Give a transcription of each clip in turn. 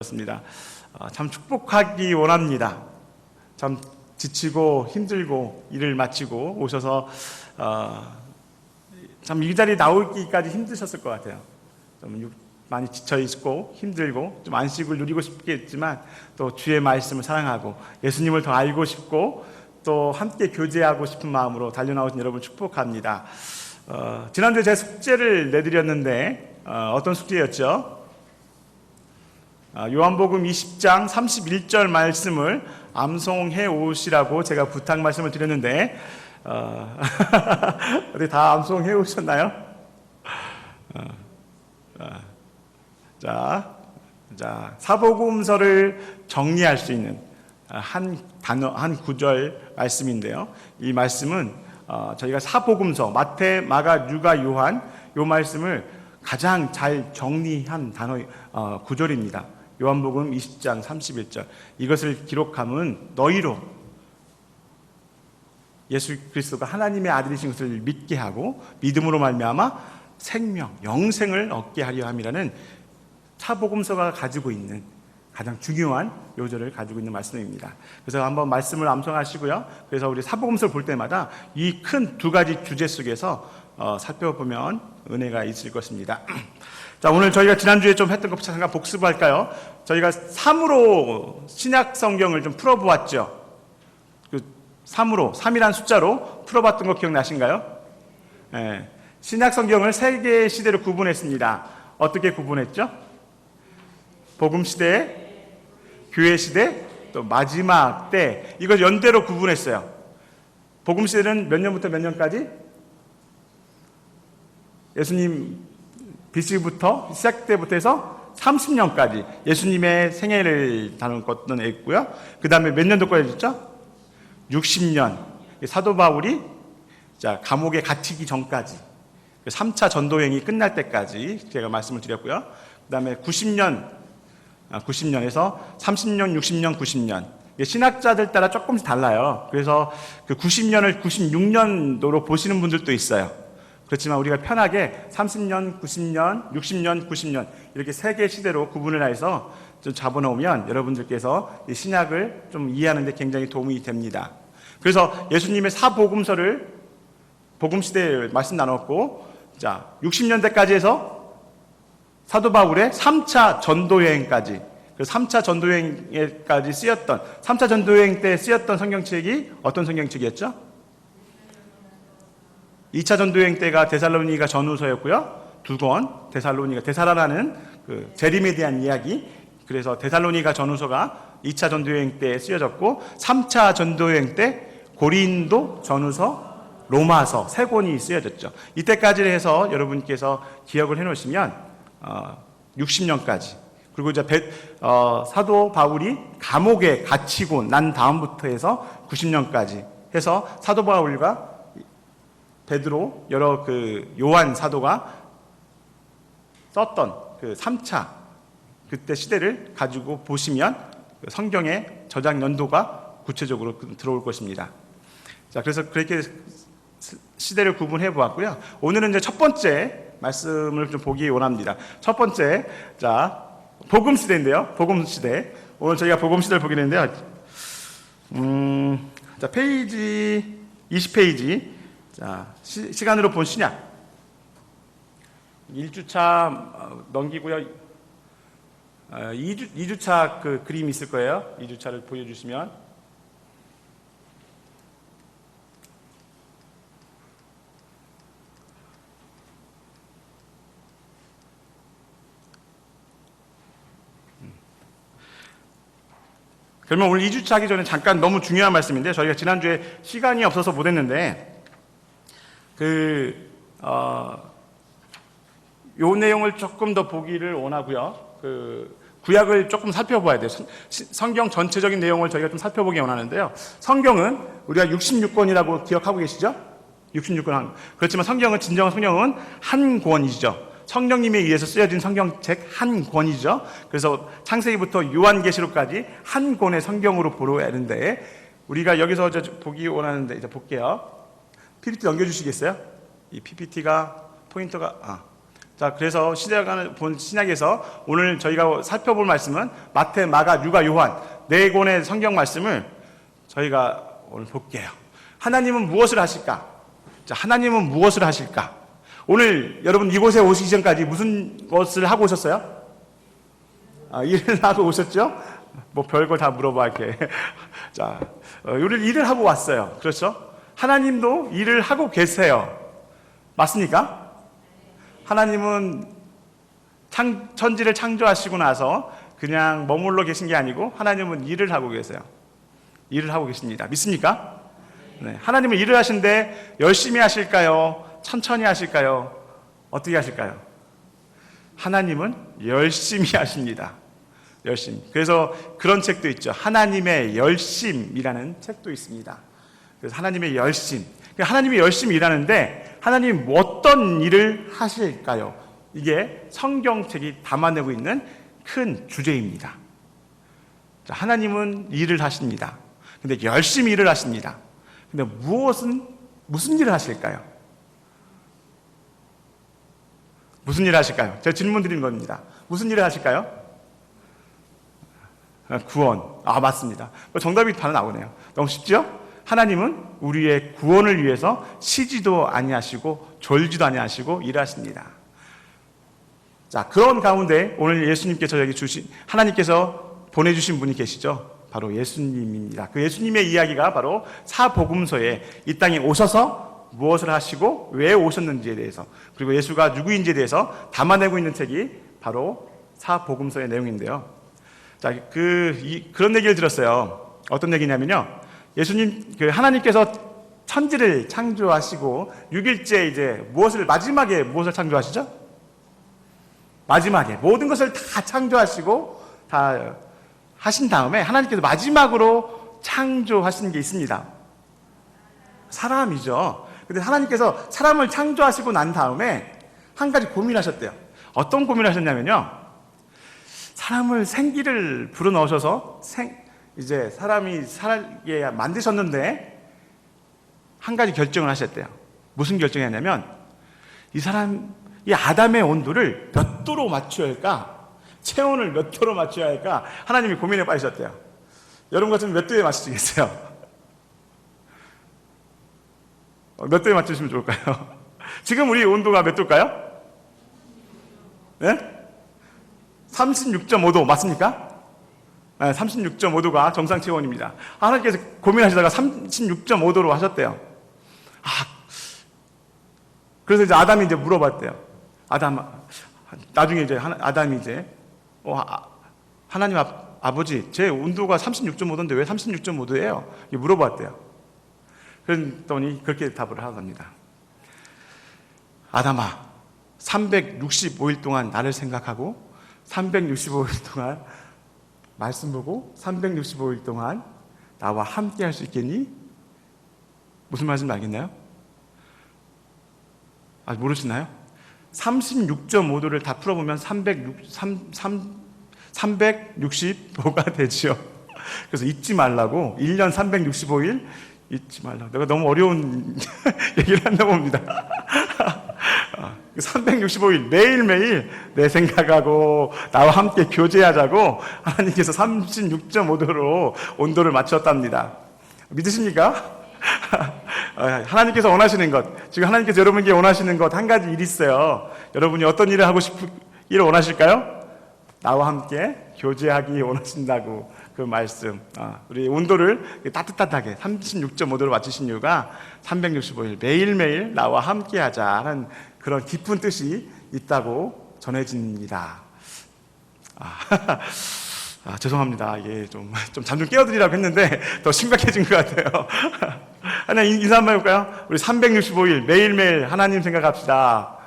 들었습니다. 참 축복하기 원합니다. 참 지치고 힘들고 일을 마치고 오셔서 참 이 자리에 나오기까지 힘드셨을 것 같아요. 좀 많이 지쳐 있고 힘들고 좀 안식을 누리고 싶겠지만 또 주의 말씀을 사랑하고 예수님을 더 알고 싶고 또 함께 교제하고 싶은 마음으로 달려나오신 여러분 축복합니다. 지난주에 제 숙제를 내드렸는데 어떤 숙제였죠? 요한복음 20장 31절 말씀을 암송해 오시라고 제가 부탁 말씀을 드렸는데 어디 다 암송해 오셨나요? 자, 사복음서를 정리할 수 있는 한 단어, 한 구절 말씀인데요. 이 말씀은 저희가 사복음서 마태, 마가, 누가, 요한 이 말씀을 가장 잘 정리한 단어 구절입니다. 요한복음 20장 31절 이것을 기록함은 너희로 예수 그리스도가 하나님의 아들이신 것을 믿게 하고 믿음으로 말미암아 생명, 영생을 얻게 하려 함이라는 사복음서가 가지고 있는 가장 중요한 요절을 가지고 있는 말씀입니다. 그래서 한번 말씀을 암송하시고요. 그래서 우리 사복음서를 볼 때마다 이 큰 두 가지 주제 속에서 살펴보면 은혜가 있을 것입니다. 자, 오늘 저희가 지난주에 좀 했던 것 잠깐 복습할까요? 저희가 3으로 신약 성경을 좀 풀어보았죠. 그 3이란 숫자로 풀어봤던 거 기억나신가요? 네. 신약 성경을 세 개의 시대로 구분했습니다. 어떻게 구분했죠? 복음 시대, 교회 시대, 또 마지막 때 이걸 연대로 구분했어요. 복음 시대는 몇 년부터 몇 년까지? 예수님 BC부터 시작 때부터 해서 30년까지 예수님의 생애를 다룬 것도 있고요. 그 다음에 몇 년도까지 했죠? 60년 사도 바울이 감옥에 갇히기 전까지 3차 전도행이 끝날 때까지 제가 말씀을 드렸고요. 그 다음에 90년에서 30년, 60년, 90년 신학자들 따라 조금씩 달라요. 그래서 그 90년을 96년도로 보시는 분들도 있어요. 그렇지만 우리가 편하게 30년, 90년, 60년, 90년 이렇게 세 개 시대로 구분을 해서 좀 잡아놓으면 여러분들께서 이 신약을 좀 이해하는 데 굉장히 도움이 됩니다. 그래서 예수님의 사복음서를 복음시대에 말씀 나눴고 60년대까지 해서 사도 바울의 3차 전도여행까지 그 3차 전도여행까지 쓰였던 3차 전도여행 때 쓰였던 성경책이 어떤 성경책이었죠? 2차 전도여행 때가 데살로니가 전후서였고요. 두 권, 데살라라는 그 재림에 대한 이야기. 그래서 데살로니가 전후서가 2차 전도여행 때 쓰여졌고 3차 전도여행 때 고린도 전후서, 로마서 세 권이 쓰여졌죠. 이때까지 해서 여러분께서 기억을 해놓으시면 60년까지 그리고 이제 사도 바울이 감옥에 갇히고 난 다음부터 해서 90년까지 해서 사도 바울과 베드로 여러 그 요한 사도가 썼던 그 3차 그때 시대를 가지고 보시면 성경의 저작 연도가 구체적으로 들어올 것입니다. 자, 그래서 그렇게 시대를 구분해 보았고요. 오늘은 이제 첫 번째 말씀을 좀 보기 원합니다. 첫 번째, 복음 시대인데요. 복음 시대. 오늘 저희가 복음 시대를 보게 되는데요. 페이지 20페이지. 시간으로 본 신약 1주차 넘기고요. 2주차 그 그림이 있을 거예요. 2주차를 보여주시면 그러면 오늘 2주차 하기 전에 잠깐 너무 중요한 말씀인데 저희가 지난주에 시간이 없어서 못했는데 요 내용을 조금 더 보기를 원하고요. 구약을 조금 살펴봐야 돼요. 성경 전체적인 내용을 저희가 좀 살펴보기 원하는데요. 성경은 우리가 66권이라고 기억하고 계시죠? 66권. 그렇지만 진정한 성경은 한 권이죠. 성령님에 의해서 쓰여진 성경책 한 권이죠. 그래서 창세기부터 요한계시록까지 한 권의 성경으로 보러야 하는데 우리가 여기서 보기 원하는데 이제 볼게요. PPT 넘겨주시겠어요? 이 PPT가 포인터가 자, 그래서 신약에서 오늘 저희가 살펴볼 말씀은 마태, 마가, 누가, 요한 네 권의 성경 말씀을 저희가 오늘 볼게요. 하나님은 무엇을 하실까? 자, 하나님은 무엇을 하실까? 오늘 여러분 이곳에 오시기 전까지 무슨 것을 하고 오셨어요? 일을 하고 오셨죠? 뭐 별걸 다 물어봐게. 자, 우리 일을 하고 왔어요. 그렇죠? 하나님도 일을 하고 계세요. 맞습니까? 하나님은 천지를 창조하시고 나서 그냥 머물러 계신 게 아니고 하나님은 일을 하고 계세요. 일을 하고 계십니다. 믿습니까? 네. 하나님은 일을 하시는데 열심히 하실까요? 천천히 하실까요? 어떻게 하실까요? 하나님은 열심히 하십니다. 열심히. 그래서 그런 책도 있죠. 하나님의 열심이라는 책도 있습니다. 그래서 하나님의 열심. 하나님이 열심히 일하는데 하나님이 어떤 일을 하실까요? 이게 성경책이 담아내고 있는 큰 주제입니다. 하나님은 일을 하십니다. 근데 열심히 일을 하십니다. 근데 무슨 일을 하실까요? 무슨 일을 하실까요? 제가 질문 드린 겁니다. 무슨 일을 하실까요? 구원. 맞습니다. 정답이 바로 나오네요. 너무 쉽죠? 하나님은 우리의 구원을 위해서 쉬지도 아니하시고 졸지도 아니하시고 일하십니다. 자, 그런 가운데 오늘 예수님께서 하나님께서 보내주신 분이 계시죠? 바로 예수님입니다. 그 예수님의 이야기가 바로 사복음서에 이 땅에 오셔서 무엇을 하시고 왜 오셨는지에 대해서, 그리고 예수가 누구인지에 대해서 담아내고 있는 책이 바로 사복음서의 내용인데요. 자, 그런 얘기를 들었어요. 어떤 얘기냐면요. 하나님께서 천지를 창조하시고 6일째 이제 마지막에 무엇을 창조하시죠? 마지막에 모든 것을 다 창조하시고 다 하신 다음에 하나님께서 마지막으로 창조하신 게 있습니다. 사람이죠. 근데 하나님께서 사람을 창조하시고 난 다음에 한 가지 고민하셨대요. 어떤 고민을 하셨냐면요. 사람을 생기를 불어넣으셔서 이제 사람이 살게 만드셨는데 한 가지 결정을 하셨대요. 무슨 결정이었냐면 이 아담의 온도를 몇 도로 맞춰야 할까? 체온을 몇 도로 맞춰야 할까? 하나님이 고민에 빠지셨대요. 여러분 같으면 몇 도에 맞추시겠어요? 몇 도에 맞추시면 좋을까요? 지금 우리 온도가 몇 도일까요? 네? 36.5도 맞습니까? 네, 36.5도가 정상 체온입니다. 하나님께서 고민하시다가 36.5도로 하셨대요. 그래서 이제 아담이 이제 물어봤대요. 나중에 이제 아담이 이제 하나님 아버지, 제 온도가 36.5도인데 왜 36.5도예요? 물어봤대요. 그랬더니 그렇게 답을 하답니다. 아담아, 365일 동안 나를 생각하고 365일 동안 말씀 보고 365일 동안 나와 함께 할 수 있겠니? 무슨 말인지 알겠나요? 모르시나요? 36.5도를 다 풀어보면 365가 되죠. 그래서 잊지 말라고 1년 365일 잊지 말라고. 내가 너무 어려운 얘기를 한다 봅니다. 365일 매일매일 내 생각하고 나와 함께 교제하자고 하나님께서 36.5도로 온도를 맞췄답니다. 믿으십니까? 하나님께서 원하시는 것, 지금 하나님께서 여러분에게 원하시는 것 한 가지 일이 있어요. 여러분이 어떤 일을 하고 일을 원하실까요? 나와 함께 교제하기 원하신다고 그 말씀. 우리 온도를 따뜻하게 36.5도로 맞추신 이유가 365일 매일매일 나와 함께 하자는 그런 깊은 뜻이 있다고 전해집니다. 죄송합니다. 이게 좀 잠 좀 깨워드리라고 했는데 더 심각해진 것 같아요. 하나 인사 한번 해볼까요? 우리 365일 매일매일 하나님 생각합시다.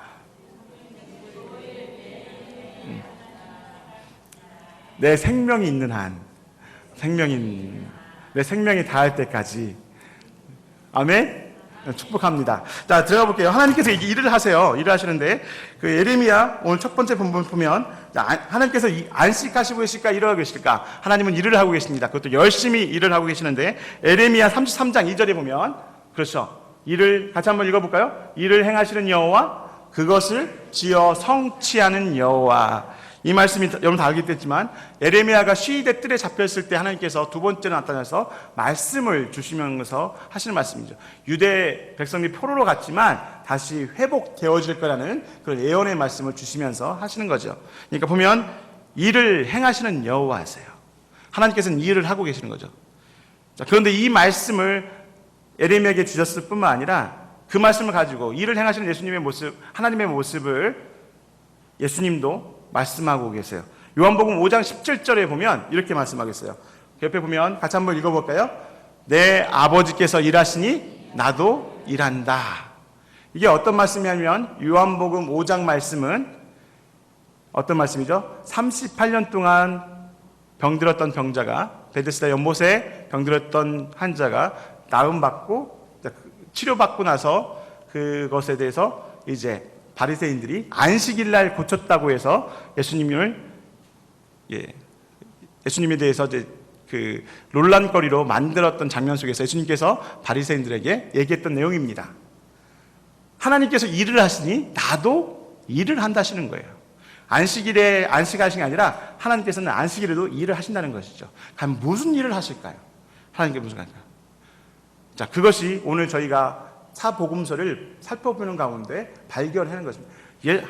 내 생명이 있는 한, 내 생명이 닿을 때까지. 아멘? 축복합니다. 자, 들어가 볼게요. 하나님께서 일을 하세요. 일을 하시는데, 예레미야, 오늘 첫 번째 본문 보면, 하나님께서 안식하시고 계실까, 일을 하고 계실까? 하나님은 일을 하고 계십니다. 그것도 열심히 일을 하고 계시는데, 예레미야 33장 2절에 보면, 그렇죠. 일을, 같이 한번 읽어볼까요? 일을 행하시는 여호와, 그것을 지어 성취하는 여호와. 이 말씀이 여러분 다 알겠지만 에레미야가 시위대 뜰에 잡혔을 때 하나님께서 두 번째로 나타나서 말씀을 주시면서 하시는 말씀이죠. 유대 백성들이 포로로 갔지만 다시 회복되어질 거라는 그런 예언의 말씀을 주시면서 하시는 거죠. 그러니까 보면 일을 행하시는 여호와세요. 하나님께서는 이 일을 하고 계시는 거죠. 자, 그런데 이 말씀을 에레미야에게 주셨을 뿐만 아니라 그 말씀을 가지고 일을 행하시는 예수님의 모습, 하나님의 모습을 예수님도 말씀하고 계세요. 요한복음 5장 17절에 보면 이렇게 말씀하겠어요. 옆에 보면 같이 한번 읽어볼까요? 내 아버지께서 일하시니 나도 일한다. 이게 어떤 말씀이냐면 요한복음 5장 말씀은 어떤 말씀이죠? 38년 동안 병들었던 병자가, 베데스다 연못에 병들었던 환자가 나음받고 치료받고 나서 그것에 대해서 이제 바리새인들이 안식일 날 고쳤다고 해서 예수님에 대해서 이제 그 논란거리로 만들었던 장면 속에서 예수님께서 바리새인들에게 얘기했던 내용입니다. 하나님께서 일을 하시니 나도 일을 한다시는 거예요. 안식일에 안식하신 게 아니라 하나님께서는 안식일에도 일을 하신다는 것이죠. 그럼 무슨 일을 하실까요? 하나님께 무슨 일일까요? 자, 그것이 오늘 저희가 사복음서를 살펴보는 가운데 발견하는 것입니다.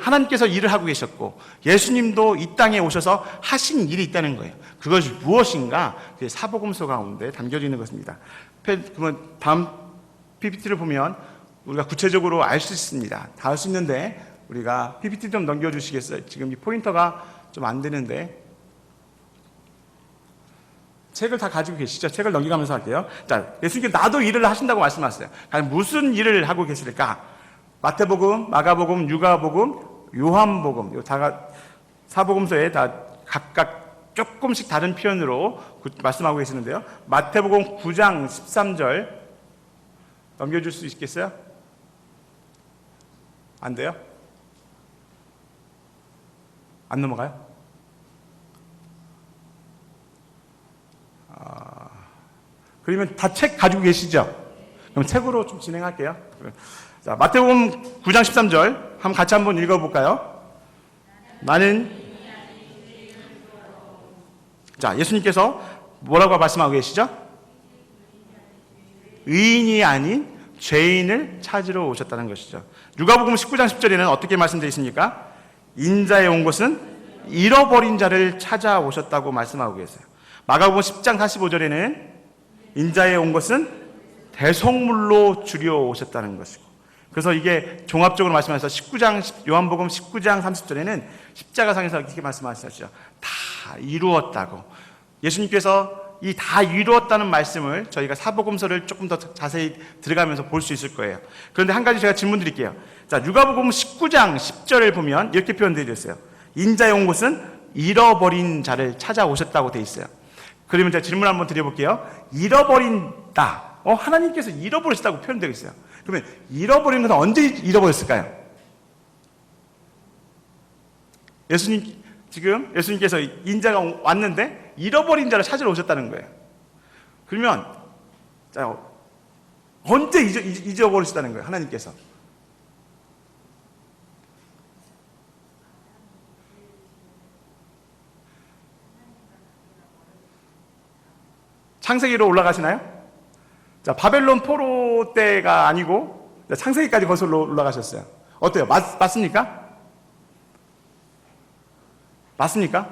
하나님께서 일을 하고 계셨고 예수님도 이 땅에 오셔서 하신 일이 있다는 거예요. 그것이 무엇인가? 그 사복음서 가운데 담겨져 있는 것입니다. 그러면 다음 PPT를 보면 우리가 구체적으로 알 수 있습니다. 다 알 수 있는데 우리가 PPT 좀 넘겨주시겠어요? 지금 이 포인터가 좀 안 되는데 책을 다 가지고 계시죠? 책을 넘겨가면서 할게요. 자, 예수님께서 나도 일을 하신다고 말씀하셨어요. 과연 무슨 일을 하고 계실까? 마태복음, 마가복음, 누가복음, 요한복음, 사복음서에 다 각각 조금씩 다른 표현으로 말씀하고 계시는데요. 마태복음 9장 13절 넘겨줄 수 있겠어요? 안 돼요? 안 넘어가요? 그러면 다 책 가지고 계시죠? 그럼 책으로 좀 진행할게요. 자, 마태복음 9장 13절 같이 한번 읽어볼까요? 나는 자, 예수님께서 뭐라고 말씀하고 계시죠? 의인이 아닌 죄인을 찾으러 오셨다는 것이죠. 누가복음 19장 10절에는 어떻게 말씀되어 있습니까? 인자에 온 것은 잃어버린 자를 찾아오셨다고 말씀하고 계세요. 마가복음 10장 45절에는 인자에 온 것은 대속물로 주려 오셨다는 것이고, 그래서 이게 종합적으로 말씀하셔서 요한복음 19장 30절에는 십자가상에서 이렇게 말씀하시죠. 다 이루었다고. 예수님께서 이 다 이루었다는 말씀을 저희가 사복음서를 조금 더 자세히 들어가면서 볼 수 있을 거예요. 그런데 한 가지 제가 질문 드릴게요. 자, 누가복음 19장 10절을 보면 이렇게 표현되어 있어요. 인자에 온 것은 잃어버린 자를 찾아오셨다고 되어 있어요. 그러면 제가 질문 한번 드려볼게요. 잃어버린다. 하나님께서 잃어버리셨다고 표현되어 있어요. 그러면 잃어버린 것은 언제 잃어버렸을까요? 예수님께서 인자가 왔는데 잃어버린 자를 찾으러 오셨다는 거예요. 그러면 자, 언제 잊어버리셨다는 거예요? 하나님께서. 창세기로 올라가시나요? 자, 바벨론 포로 때가 아니고 창세기까지 거슬러 올라가셨어요. 어때요? 맞습니까? 맞습니까?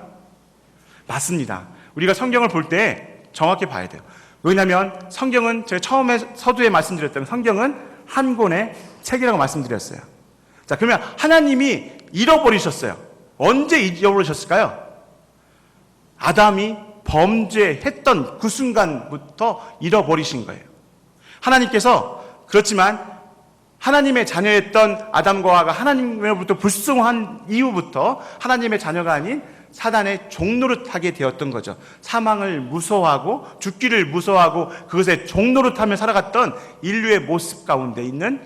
맞습니다. 우리가 성경을 볼 때 정확히 봐야 돼요. 왜냐하면 성경은 제가 처음에 서두에 말씀드렸던 성경은 한 권의 책이라고 말씀드렸어요. 자, 그러면 하나님이 잃어버리셨어요. 언제 잃어버리셨을까요? 아담이 범죄했던 그 순간부터 잃어버리신 거예요. 하나님께서 그렇지만 하나님의 자녀였던 아담과 하와가 하나님으로부터 불순종한 이후부터 하나님의 자녀가 아닌 사단의 종노릇하게 되었던 거죠. 사망을 무서워하고 죽기를 무서워하고 그것에 종노릇하며 살아갔던 인류의 모습 가운데 있는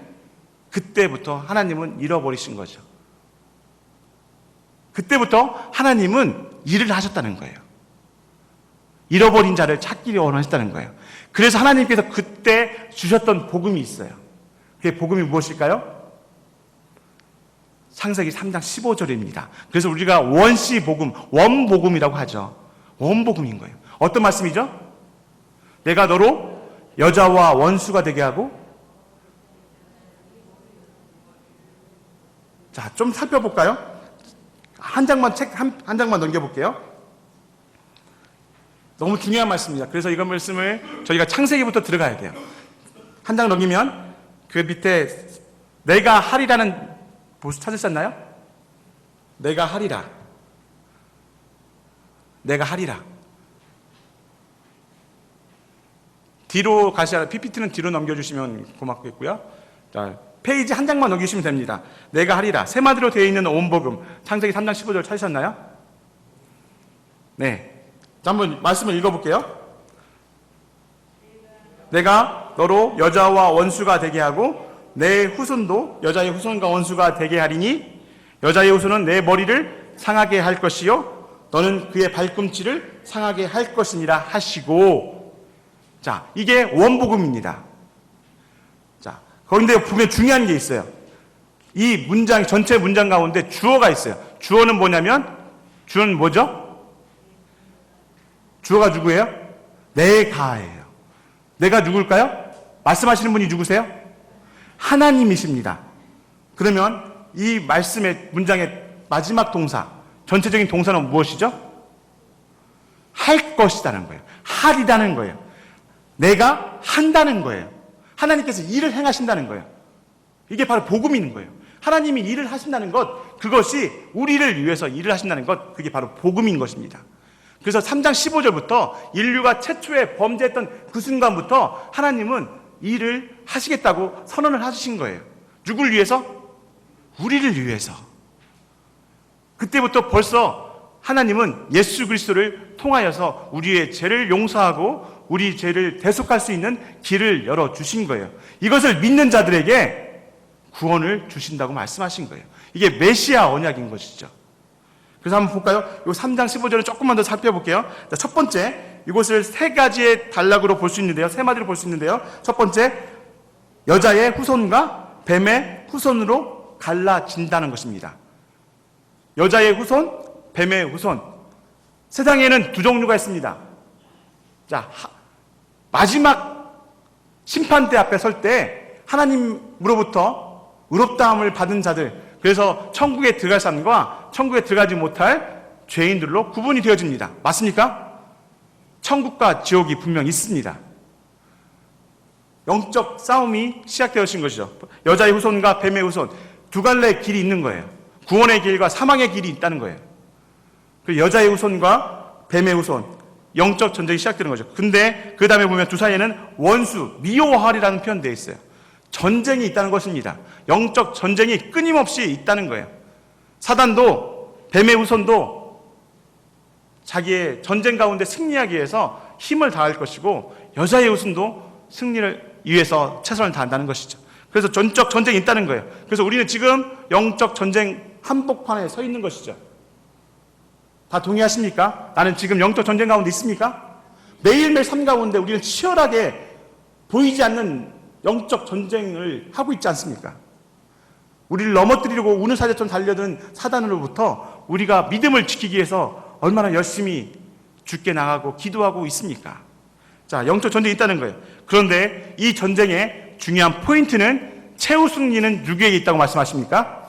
그때부터 하나님은 잃어버리신 거죠. 그때부터 하나님은 일을 하셨다는 거예요. 잃어버린 자를 찾기를 원하셨다는 거예요. 그래서 하나님께서 그때 주셨던 복음이 있어요. 그게 복음이 무엇일까요? 창세기 3장 15절입니다. 그래서 우리가 원시 복음, 원복음이라고 하죠. 원복음인 거예요. 어떤 말씀이죠? 내가 너로 여자와 원수가 되게 하고, 자, 좀 살펴볼까요? 한 장만, 책 한 장만 넘겨볼게요. 너무 중요한 말씀입니다. 그래서 이런 말씀을 저희가 창세기부터 들어가야 돼요. 한 장 넘기면 그 밑에 내가 하리라는 보수 찾으셨나요? 내가 하리라. 내가 하리라. 뒤로 가셔야, PPT는 뒤로 넘겨주시면 고맙겠고요. 자, 페이지 한 장만 넘기시면 됩니다. 내가 하리라. 세 마디로 되어 있는 온복음. 창세기 3장 15절 찾으셨나요? 네. 자, 한번 말씀을 읽어볼게요. 내가 너로 여자와 원수가 되게 하고 내 후손도 여자의 후손과 원수가 되게 하리니 여자의 후손은 내 머리를 상하게 할 것이요 너는 그의 발꿈치를 상하게 할 것이니라 하시고. 자, 이게 원복음입니다. 자, 그런데 보면 중요한 게 있어요. 이 문장, 전체 문장 가운데 주어가 있어요. 주어는 뭐냐면, 주어는 뭐죠? 주어가 누구예요? 내가예요. 내가 누굴까요? 말씀하시는 분이 누구세요? 하나님이십니다. 그러면 이 말씀의 문장의 마지막 동사, 전체적인 동사는 무엇이죠? 할 것이라는 거예요. 하리라는 거예요. 내가 한다는 거예요. 하나님께서 일을 행하신다는 거예요. 이게 바로 복음인 거예요. 하나님이 일을 하신다는 것, 그것이 우리를 위해서 일을 하신다는 것, 그게 바로 복음인 것입니다. 그래서 3장 15절부터 인류가 최초에 범죄했던 그 순간부터 하나님은 일을 하시겠다고 선언을 하신 거예요. 누굴 위해서? 우리를 위해서. 그때부터 벌써 하나님은 예수 그리스도를 통하여서 우리의 죄를 용서하고 우리 죄를 대속할 수 있는 길을 열어주신 거예요. 이것을 믿는 자들에게 구원을 주신다고 말씀하신 거예요. 이게 메시아 언약인 것이죠. 그래서 한번 볼까요? 이 3장 15절을 조금만 더 살펴볼게요. 자, 첫 번째, 이것을 세 가지의 단락으로 볼 수 있는데요. 세 마디로 볼 수 있는데요. 첫 번째, 여자의 후손과 뱀의 후손으로 갈라진다는 것입니다. 여자의 후손, 뱀의 후손. 세상에는 두 종류가 있습니다. 자, 마지막 심판대 앞에 설 때 하나님으로부터 의롭다함을 받은 자들, 그래서 천국에 들어갈 사람과 천국에 들어가지 못할 죄인들로 구분이 되어집니다. 맞습니까? 천국과 지옥이 분명히 있습니다. 영적 싸움이 시작되어진 것이죠. 여자의 후손과 뱀의 후손, 두 갈래의 길이 있는 거예요. 구원의 길과 사망의 길이 있다는 거예요. 여자의 후손과 뱀의 후손, 영적 전쟁이 시작되는 거죠. 근데 그 다음에 보면 두 사이에는 원수, 미오할이라는 표현되어 있어요. 전쟁이 있다는 것입니다. 영적 전쟁이 끊임없이 있다는 거예요. 사단도, 뱀의 후손도 자기의 전쟁 가운데 승리하기 위해서 힘을 다할 것이고, 여자의 후손도 승리를 위해서 최선을 다한다는 것이죠. 그래서 전적 전쟁이 있다는 거예요. 그래서 우리는 지금 영적 전쟁 한복판에 서 있는 것이죠. 다 동의하십니까? 나는 지금 영적 전쟁 가운데 있습니까? 매일매일 삶 가운데 우리는 치열하게 보이지 않는 영적 전쟁을 하고 있지 않습니까? 우리를 넘어뜨리려고 우는사자처럼 달려든 사단으로부터 우리가 믿음을 지키기 위해서 얼마나 열심히 죽게 나가고 기도하고 있습니까? 자, 영적 전쟁이 있다는 거예요. 그런데 이 전쟁의 중요한 포인트는 최후 승리는 누구에게 있다고 말씀하십니까?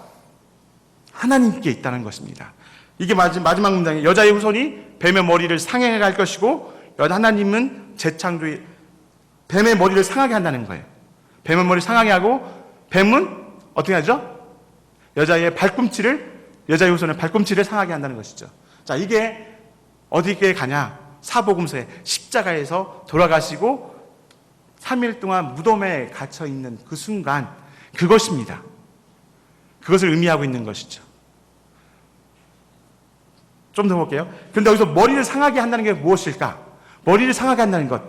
하나님께 있다는 것입니다. 이게 마지막 문장이에요. 여자의 후손이 뱀의 머리를 상하게 할 것이고, 하나님은 재창조의 뱀의 머리를 상하게 한다는 거예요. 뱀의 머리를 상하게 하고, 뱀은 어떻게 하죠? 여자의 후손의 발꿈치를 상하게 한다는 것이죠. 자, 이게 어디에 가냐? 사복음서에 십자가에서 돌아가시고 3일 동안 무덤에 갇혀 있는 그 순간, 그것입니다. 그것을 의미하고 있는 것이죠. 좀 더 볼게요. 그런데 여기서 머리를 상하게 한다는 게 무엇일까? 머리를 상하게 한다는 것,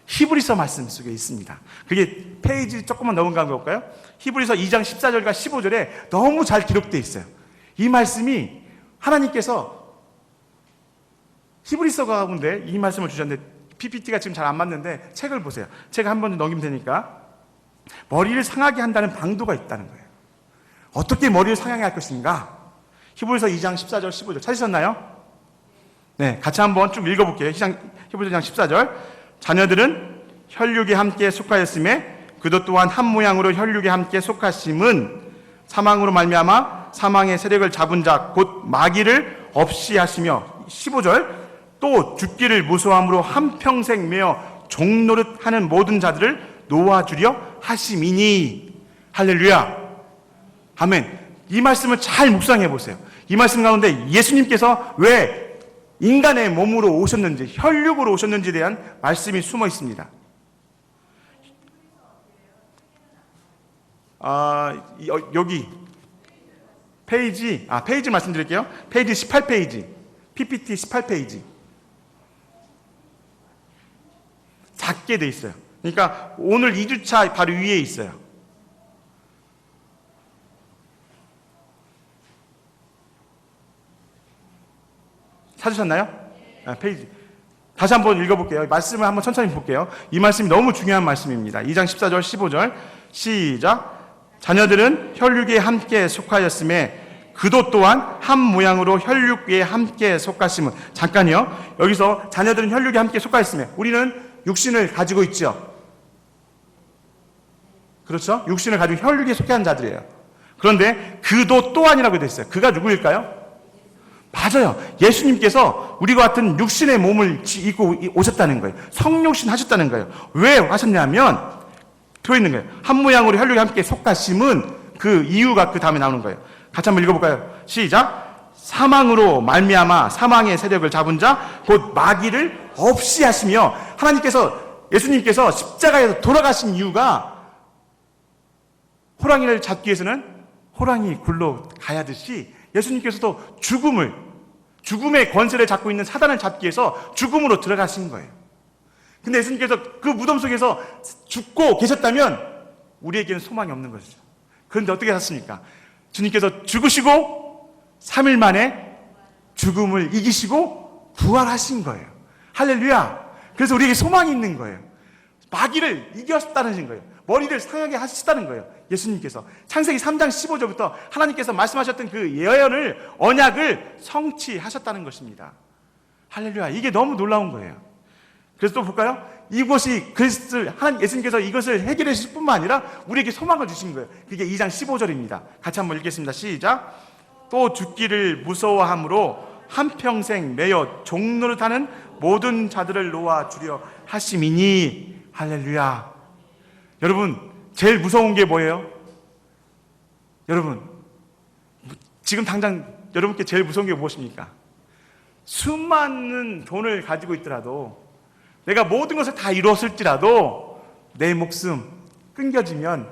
히브리서 말씀 속에 있습니다. 그게 페이지 조금만 넘어가 볼까요? 히브리서 2장 14절과 15절에 너무 잘 기록되어 있어요. 이 말씀이 하나님께서 히브리서 가운데 이 말씀을 주셨는데, PPT가 지금 잘 안 맞는데 책을 보세요. 책 한 번 넘기면 되니까. 머리를 상하게 한다는 방도가 있다는 거예요. 어떻게 머리를 상향해 할 것인가? 히브리서 2장 14절 15절 찾으셨나요? 네, 같이 한번 쭉 읽어볼게요. 히브리서 2장 14절. 자녀들은 혈육에 함께 속하였음에 그도 또한 한 모양으로 혈육에 함께 속하심은 사망으로 말미암아 사망의 세력을 잡은 자 곧 마귀를 없이 하시며 15절 또 죽기를 무서워함으로 한평생 매어 종노릇하는 모든 자들을 놓아주려 하심이니. 할렐루야. 아멘. 이 말씀을 잘 묵상해 보세요. 이 말씀 가운데 예수님께서 왜 인간의 몸으로 오셨는지, 혈육으로 오셨는지에 대한 말씀이 숨어 있습니다. 여기 페이지 말씀드릴게요. 페이지 18페이지, PPT 18페이지. 작게 돼 있어요. 그러니까 오늘 2주차 바로 위에 있어요. 찾으셨나요? 페이지. 다시 한번 읽어볼게요. 말씀을 한번 천천히 볼게요. 이 말씀이 너무 중요한 말씀입니다. 2장 14절 15절 시작. 자녀들은 혈육에 함께 속하였음에 그도 또한 한 모양으로 혈육에 함께 속하심은. 잠깐요. 여기서 자녀들은 혈육에 함께 속하였음에, 우리는 육신을 가지고 있죠. 그렇죠? 육신을 가지고 혈육에 속해 한 자들이에요. 그런데 그도 또한이라고 되어 있어요. 그가 누구일까요? 맞아요. 예수님께서 우리와 같은 육신의 몸을 입고 오셨다는 거예요. 성육신 하셨다는 거예요. 왜 하셨냐면 들어있는 거예요. 한 모양으로 혈육에 함께 속하심은 그 이유가 그 다음에 나오는 거예요. 같이 한번 읽어볼까요? 시작. 사망으로 말미암아 사망의 세력을 잡은 자 곧 마귀를 없이 하시며. 예수님께서 십자가에서 돌아가신 이유가 호랑이를 잡기 위해서는 호랑이 굴러 가야듯이 예수님께서도 죽음의 권세를 잡고 있는 사단을 잡기 위해서 죽음으로 들어가신 거예요. 근데 예수님께서 그 무덤 속에서 죽고 계셨다면 우리에게는 소망이 없는 것이죠. 그런데 어떻게 하셨습니까? 주님께서 죽으시고 3일 만에 죽음을 이기시고 부활하신 거예요. 할렐루야. 그래서 우리에게 소망이 있는 거예요. 마귀를 이겼다는 거예요. 머리를 상하게 하셨다는 거예요. 예수님께서 창세기 3장 15절부터 하나님께서 말씀하셨던 그 예언을, 언약을 성취하셨다는 것입니다. 할렐루야. 이게 너무 놀라운 거예요. 그래서 또 볼까요? 이것이 예수님께서 이것을 해결해 주실 뿐만 아니라 우리에게 소망을 주신 거예요. 그게 2장 15절입니다. 같이 한번 읽겠습니다. 시작. 또 죽기를 무서워함으로 한평생 매여 종노릇하는 모든 자들을 놓아주려 하심이니. 할렐루야. 여러분, 제일 무서운 게 뭐예요? 여러분, 지금 당장 여러분께 제일 무서운 게 무엇입니까? 수많은 돈을 가지고 있더라도, 내가 모든 것을 다 이루었을지라도 내 목숨 끊겨지면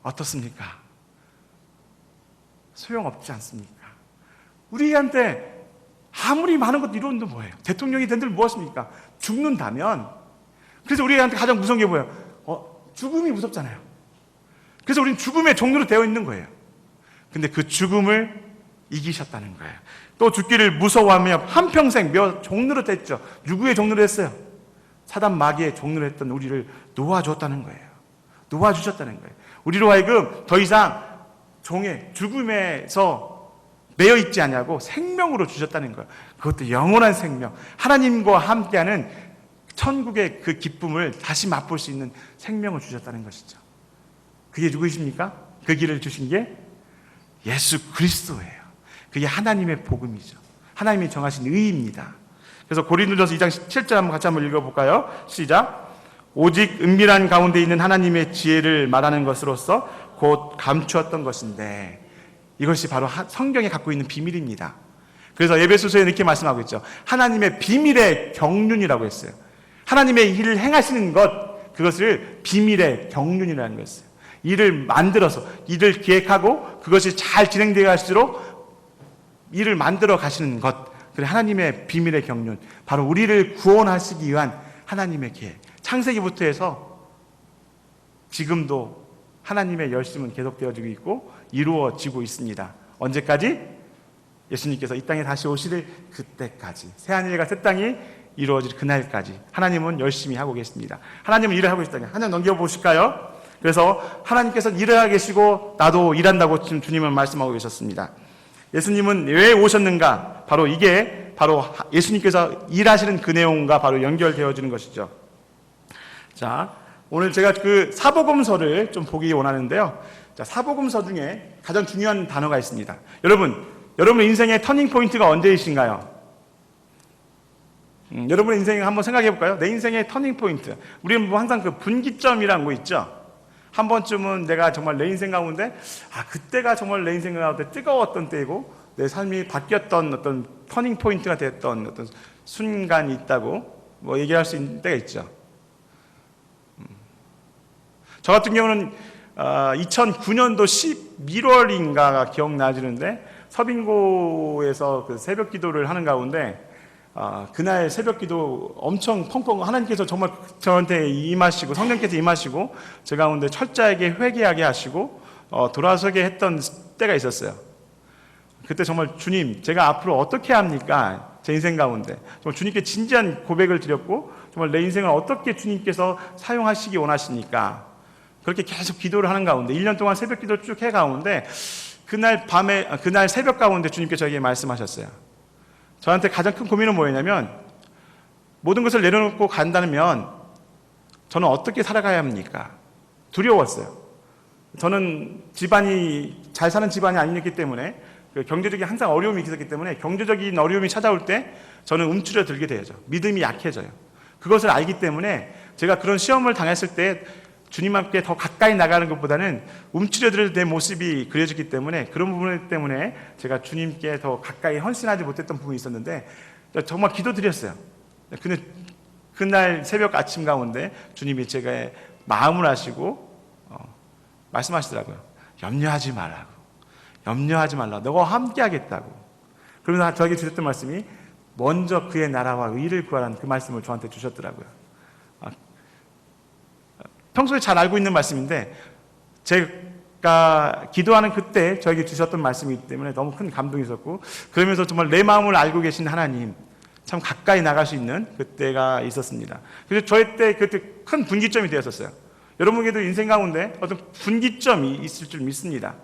어떻습니까? 소용없지 않습니까? 우리한테 아무리 많은 것도 이루었는데 뭐예요? 대통령이 된들 무엇입니까? 죽는다면. 그래서 우리한테 가장 무서운 게 뭐예요? 죽음이 무섭잖아요. 그래서 우리는 죽음의 종류로 되어 있는 거예요. 근데 그 죽음을 이기셨다는 거예요. 또 죽기를 무서워하며 한평생 몇 종류로 됐죠. 누구의 종류로 했어요? 사단 마귀의 종류로 했던 우리를 놓아주었다는 거예요. 놓아주셨다는 거예요. 우리로 하여금 더 이상 종의 죽음에서 매여 있지 않냐고 생명으로 주셨다는 거예요. 그것도 영원한 생명, 하나님과 함께하는 천국의 그 기쁨을 다시 맛볼 수 있는 생명을 주셨다는 것이죠. 그게 누구이십니까? 그 길을 주신 게 예수 그리스도예요. 그게 하나님의 복음이죠. 하나님이 정하신 의입니다. 그래서 고린도전서 2장 7절 한번 같이 한번 읽어볼까요? 시작. 오직 은밀한 가운데 있는 하나님의 지혜를 말하는 것으로서 곧 감추었던 것인데. 이것이 바로 성경에 갖고 있는 비밀입니다. 그래서 에베소서에 이렇게 말씀하고 있죠. 하나님의 비밀의 경륜이라고 했어요. 하나님의 일을 행하시는 것, 그것을 비밀의 경륜이라는 것이에요. 일을 만들어서, 일을 기획하고 그것이 잘 진행되어 갈수록 일을 만들어 가시는 것, 그래 하나님의 비밀의 경륜, 바로 우리를 구원하시기 위한 하나님의 계획. 창세기부터 해서 지금도 하나님의 열심은 계속되어지고 있고 이루어지고 있습니다. 언제까지? 예수님께서 이 땅에 다시 오실 그때까지, 새하늘과 새 땅이 이루어질 그날까지 하나님은 열심히 하고 계십니다. 하나님은 일을 하고 있다니. 하나 넘겨보실까요? 그래서 하나님께서 일하고 계시고 나도 일한다고 지금 주님은 말씀하고 계셨습니다. 예수님은 왜 오셨는가? 바로 이게 바로 예수님께서 일하시는 그 내용과 바로 연결되어지는 것이죠. 자, 오늘 제가 그 사복음서를 좀 보기 원하는데요. 자, 사복음서 중에 가장 중요한 단어가 있습니다. 여러분 인생의 터닝 포인트가 언제이신가요? 여러분의 인생을 한번 생각해 볼까요? 내 인생의 터닝 포인트. 우리는 뭐 항상 그 분기점이라는 거 있죠. 한 번쯤은 내가 정말 내 인생 가운데 그때가 정말 내 인생 가운데 뜨거웠던 때이고 내 삶이 바뀌었던 어떤 터닝 포인트가 됐던 어떤 순간이 있다고 뭐 얘기할 수 있는 때가 있죠. 저 같은 경우는 2009년도 11월인가가 기억나지는데 서빙고에서 그 새벽 기도를 하는 가운데 그날 새벽 기도 엄청 펑펑 하나님께서 정말 저한테 임하시고 성령께서 임하시고 제 가운데 철저하게 회개하게 하시고 돌아서게 했던 때가 있었어요. 그때 정말 주님, 제가 앞으로 어떻게 합니까? 제 인생 가운데 정말 주님께 진지한 고백을 드렸고 정말 내 인생을 어떻게 주님께서 사용하시기 원하십니까? 그렇게 계속 기도를 하는 가운데 1년 동안 새벽 기도를 쭉 해 가운데 그날 새벽 가운데 주님께서 저에게 말씀하셨어요. 저한테 가장 큰 고민은 뭐였냐면 모든 것을 내려놓고 간다면 저는 어떻게 살아가야 합니까? 두려웠어요. 저는 집안이 잘 사는 집안이 아니었기 때문에 경제적인 항상 어려움이 있었기 때문에 경제적인 어려움이 찾아올 때 저는 움츠러들게 되죠. 믿음이 약해져요. 그것을 알기 때문에 제가 그런 시험을 당했을 때 주님 함께 더 가까이 나가는 것보다는 움츠려들 내 모습이 그려졌기 때문에 그런 부분 때문에 제가 주님께 더 가까이 헌신하지 못했던 부분이 있었는데 정말 기도드렸어요. 근데 그날 새벽 아침 가운데 주님이 제가 마음을 하시고 말씀하시더라고요. 염려하지 말라고. 너가 함께 하겠다고. 그러면서 저에게 주셨던 말씀이 먼저 그의 나라와 의를 구하라는 그 말씀을 저한테 주셨더라고요. 평소에 잘 알고 있는 말씀인데 제가 기도하는 그때 저에게 주셨던 말씀이기 때문에 너무 큰 감동이 있었고 그러면서 정말 내 마음을 알고 계신 하나님 참 가까이 나갈 수 있는 그때가 있었습니다. 그래서 저희 때 그때 큰 분기점이 되었었어요. 여러분에게도 인생 가운데 어떤 분기점이 있을 줄 믿습니다.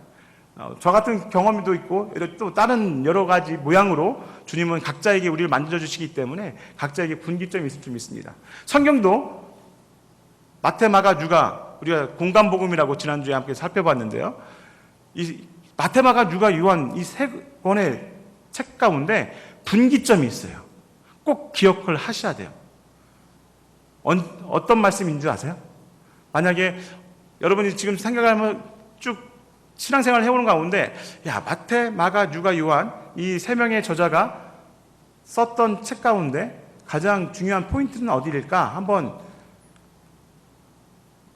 저 같은 경험도 있고 또 다른 여러 가지 모양으로 주님은 각자에게 우리를 만져주시기 때문에 각자에게 분기점이 있을 줄 믿습니다. 성경도 마태, 마가, 누가 우리가 공간복음이라고 지난주에 함께 살펴봤는데요. 이 마태, 마가, 누가, 요한 이 세 권의 책 가운데 분기점이 있어요. 꼭 기억을 하셔야 돼요. 어떤 말씀인 줄 아세요? 만약에 여러분이 지금 생각하면 쭉 신앙생활을 해오는 가운데 마태, 마가, 누가, 요한 이 세 명의 저자가 썼던 책 가운데 가장 중요한 포인트는 어디일까? 한번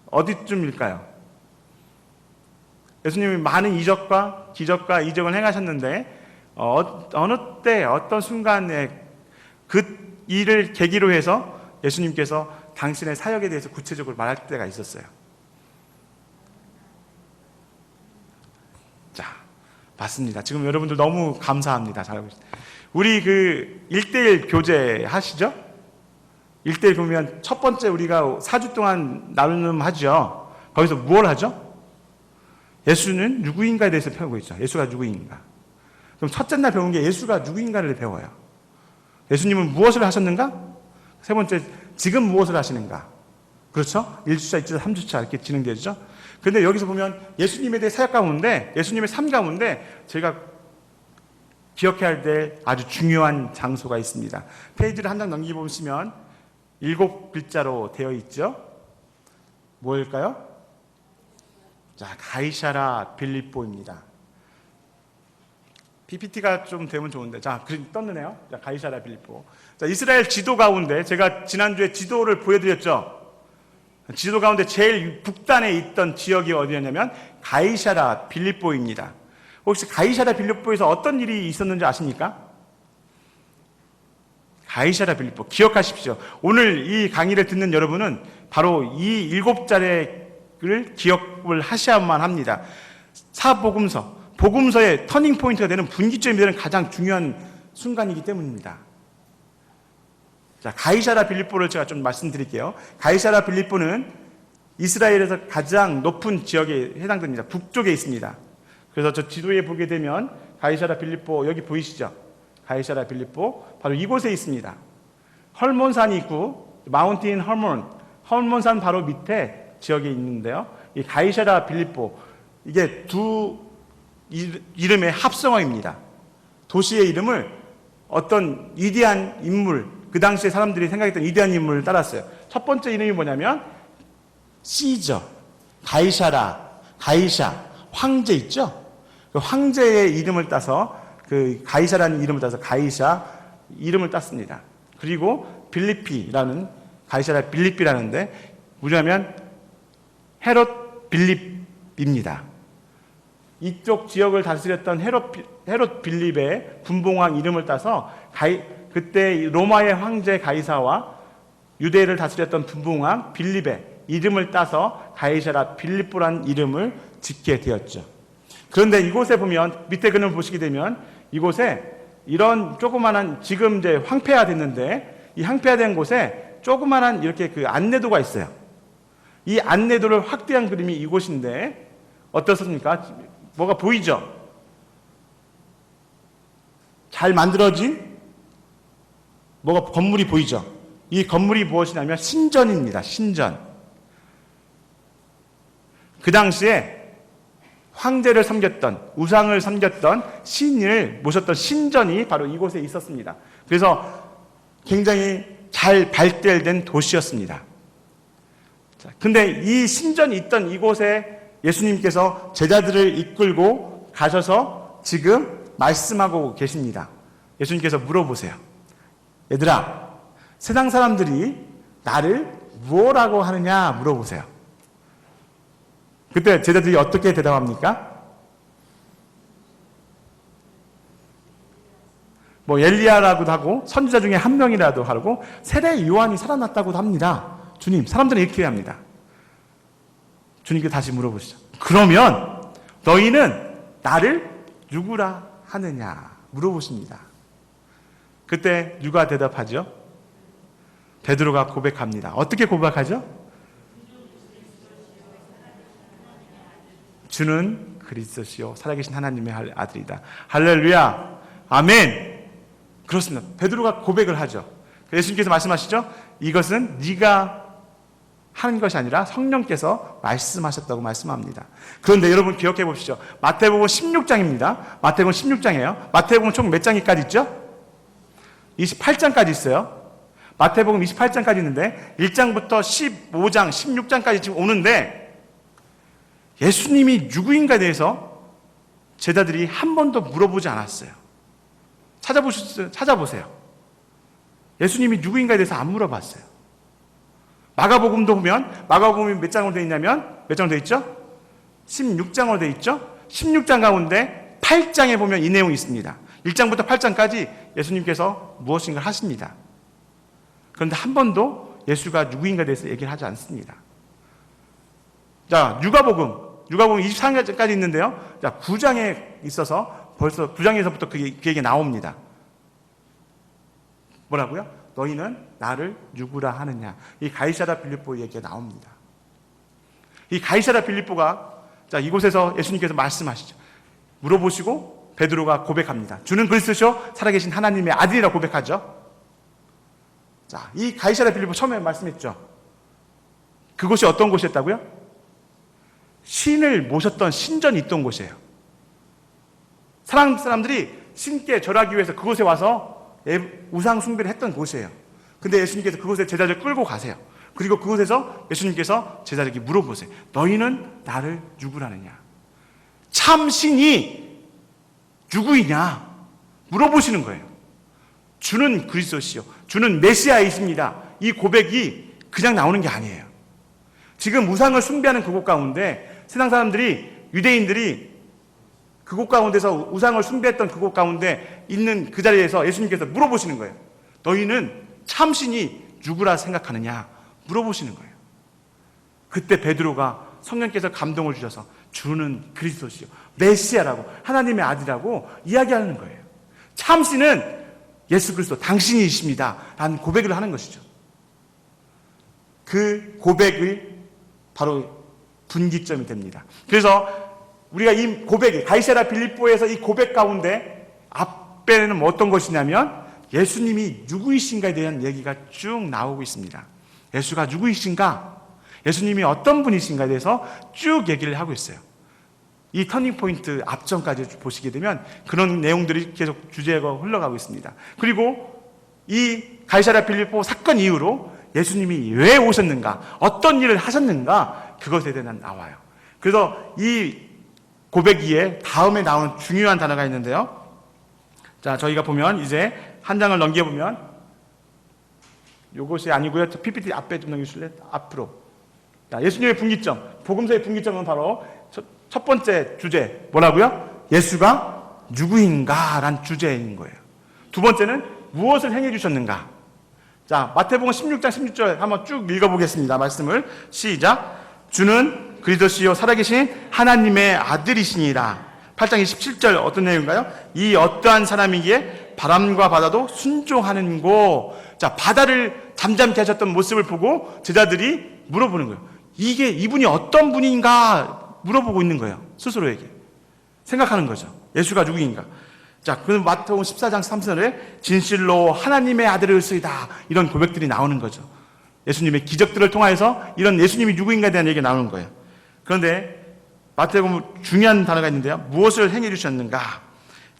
어디쯤일까요? 예수님이 많은 이적과 기적과 이적을 행하셨는데 어느 때 어떤 순간에 그 일을 계기로 해서 예수님께서 당신의 사역에 대해서 구체적으로 말할 때가 있었어요. 자, 맞습니다. 지금 여러분들 너무 감사합니다. 잘하고 있습니다. 우리 그 1:1 교제 하시죠? 1:1 보면 첫 번째 우리가 4주 동안 나눔하죠. 거기서 무엇을 하죠? 예수는 누구인가에 대해서 배우고 있죠. 예수가 누구인가. 그럼 첫째 날 배운 게 예수가 누구인가를 배워요. 예수님은 무엇을 하셨는가? 세 번째, 지금 무엇을 하시는가? 그렇죠? 1주차, 2주차, 3주차 이렇게 진행되죠. 그런데 여기서 보면 예수님에 대해 사역 가운데, 예수님의 삶 가운데 제가 기억해야 될 아주 중요한 장소가 있습니다. 페이지를 한 장 넘기보시면 7글자로 되어 있죠. 뭘까요? 자, 가이사라 빌립보입니다. PPT가 좀 되면 좋은데, 자, 떴네요. 자, 가이사라 빌립보. 자, 이스라엘 지도 가운데 제가 지난주에 지도를 보여드렸죠. 지도 가운데 제일 북단에 있던 지역이 어디였냐면 가이사라 빌립보입니다. 혹시 가이사라 빌립보에서 어떤 일이 있었는지 아십니까? 가이사라 빌립보 기억하십시오. 오늘 이 강의를 듣는 여러분은 바로 이 7자리를 기억을 하셔야만 합니다. 사복음서, 복음서의 터닝 포인트가 되는 분기점이 되는 가장 중요한 순간이기 때문입니다. 자, 가이사라 빌립보를 제가 좀 말씀드릴게요. 가이사라 빌립보는 이스라엘에서 가장 높은 지역에 해당됩니다. 북쪽에 있습니다. 그래서 저 지도에 보게 되면 가이사랴 빌립보 여기 보이시죠? 가이사랴 빌립보 바로 이곳에 있습니다. 헐몬산이 있고 마운틴 헐몬산 바로 밑에 지역에 있는데요. 이 가이사랴 빌립보 이게 두 이름의 합성어입니다. 도시의 이름을 어떤 위대한 인물, 그 당시에 사람들이 생각했던 위대한 인물을 따랐어요. 첫 번째 이름이 뭐냐면 시저, 가이사라, 가이샤, 황제 있죠? 그 황제의 이름을 따서 그 가이사라는 이름을 따서 가이샤 이름을 땄습니다. 그리고 빌리피라는 가이사라 빌리피라는데 뭐냐면 헤롯 빌립입니다. 이쪽 지역을 다스렸던 헤롯 빌립의 분봉왕 이름을 따서 그때 로마의 황제 가이사와 유대를 다스렸던 분봉왕 빌립의 이름을 따서 가이사라 빌립보라는 이름을 짓게 되었죠. 그런데 이곳에 보면 밑에 그림을 보시게 되면 이곳에 이런 조그만한 지금 이제 황폐화됐는데 이 황폐화된 곳에 조그만한 이렇게 그 안내도가 있어요. 이 안내도를 확대한 그림이 이곳인데 어떻습니까? 뭐가 보이죠? 잘 만들어진 뭐가 건물이 보이죠? 이 건물이 무엇이냐면 신전입니다. 신전. 그 당시에 황제를 섬겼던 우상을 섬겼던 신을 모셨던 신전이 바로 이곳에 있었습니다. 그래서 굉장히 잘 발달된 도시였습니다. 근데 이 신전이 있던 이곳에 예수님께서 제자들을 이끌고 가셔서 지금 말씀하고 계십니다. 예수님께서 물어보세요. 얘들아, 세상 사람들이 나를 무엇라고 하느냐 물어보세요. 그때 제자들이 어떻게 대답합니까? 뭐 엘리야라고도 하고 선지자 중에 한 명이라도 하고 세례 요한이 살아났다고도 합니다. 주님, 사람들은 이렇게 합니다. 주님께 다시 물어보시죠. 그러면 너희는 나를 누구라 하느냐 물어보십니다. 그때 누가 대답하죠? 베드로가 고백합니다. 어떻게 고백하죠? 주는 그리스도시요 살아계신 하나님의 아들이다. 할렐루야. 아멘. 그렇습니다. 베드로가 고백을 하죠. 예수님께서 말씀하시죠? 이것은 네가 하는 것이 아니라 성령께서 말씀하셨다고 말씀합니다. 그런데 여러분 기억해 보시죠. 마태복음 16장입니다. 마태복음 16장이에요. 마태복음 총 몇 장까지 있죠? 28장까지 있어요. 마태복음 28장까지 있는데 1장부터 15장, 16장까지 지금 오는데 예수님이 누구인가에 대해서 제자들이 한 번도 물어보지 않았어요. 찾아보세요. 예수님이 누구인가에 대해서 안 물어봤어요. 마가복음도 보면 마가복음이 몇 장으로 되어 있냐면 몇 장으로 되어 있죠? 16장으로 되어 있죠? 16장 가운데 8장에 보면 이 내용이 있습니다. 1장부터 8장까지 예수님께서 무엇인가 하십니다. 그런데 한 번도 예수가 누구인가에 대해서 얘기를 하지 않습니다. 자, 누가복음 24장까지 있는데요. 자, 9장에 있어서 벌써 9장에서부터 그 얘기가 나옵니다. 뭐라고요? 너희는 나를 누구라 하느냐. 이 가이사랴 빌립보 얘기가 나옵니다. 이 가이사랴 빌립보가 자 이곳에서 예수님께서 말씀하시죠. 물어보시고 베드로가 고백합니다. 주는 그리스도시요 살아계신 하나님의 아들이라고 고백하죠. 자, 이 가이사랴 빌립보 처음에 말씀했죠. 그곳이 어떤 곳이었다고요? 신을 모셨던 신전이 있던 곳이에요. 사람들이 신께 절하기 위해서 그곳에 와서 우상 숭배를 했던 곳이에요. 근데 예수님께서 그곳에 제자들을 끌고 가세요. 그리고 그곳에서 예수님께서 제자들에게 물어보세요. 너희는 나를 누구라느냐? 참신이 누구이냐? 물어보시는 거예요. 주는 그리스도시요 주는 메시아이십니다. 이 고백이 그냥 나오는 게 아니에요. 지금 우상을 숭배하는 그곳 가운데 세상 사람들이 유대인들이 그곳 가운데서 우상을 숭배했던 그곳 가운데 있는 그 자리에서 예수님께서 물어보시는 거예요. 너희는 참신이 누구라 생각하느냐 물어보시는 거예요. 그때 베드로가 성령께서 감동을 주셔서 주는 그리스도시요 메시아라고 하나님의 아들이라고 이야기하는 거예요. 참신은 예수 그리스도 당신이십니다 라는 고백을 하는 것이죠. 그 고백을 바로 분기점이 됩니다. 그래서 우리가 이 고백이 가이사랴 빌립보에서 이 고백 가운데 앞에는 어떤 것이냐면 예수님이 누구이신가에 대한 얘기가 쭉 나오고 있습니다. 예수가 누구이신가? 예수님이 어떤 분이신가에 대해서 쭉 얘기를 하고 있어요. 이 터닝포인트 앞전까지 보시게 되면 그런 내용들이 계속 주제가 흘러가고 있습니다. 그리고 이 가이사랴 빌립보 사건 이후로 예수님이 왜 오셨는가, 어떤 일을 하셨는가, 그것에 대한 나와요. 그래서 이 고백 위에 다음에 나오는 중요한 단어가 있는데요. 자, 저희가 보면 이제 한 장을 넘겨보면 이것이 아니고요. PPT 앞에 좀 넘기실래요? 앞으로. 자, 예수님의 분기점, 복음서의 분기점은 바로 첫 번째 주제 뭐라고요? 예수가 누구인가라는 주제인 거예요. 두 번째는 무엇을 행해 주셨는가. 자, 마태복음 16장 16절 한번 쭉 읽어보겠습니다. 말씀을 시작. 주는 그리스도시요 살아계신 하나님의 아들이시니라. 8장 27절 어떤 내용인가요? 이 어떠한 사람이기에 바람과 바다도 순종하는고. 자, 바다를 잠잠케 하셨던 모습을 보고 제자들이 물어보는 거예요. 이분이 어떤 분인가 물어보고 있는 거예요. 스스로에게 생각하는 거죠. 예수가 누구인가. 자, 그럼 마태복음 14장 3절에 진실로 하나님의 아들이시다, 이런 고백들이 나오는 거죠. 예수님의 기적들을 통하여서 이런 예수님이 누구인가에 대한 얘기가 나오는 거예요. 그런데 마태복음 중요한 단어가 있는데요. 무엇을 행해 주셨는가?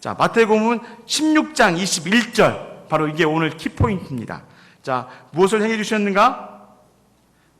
자, 마태복음 16장 21절, 바로 이게 오늘 키포인트입니다. 자, 무엇을 행해 주셨는가?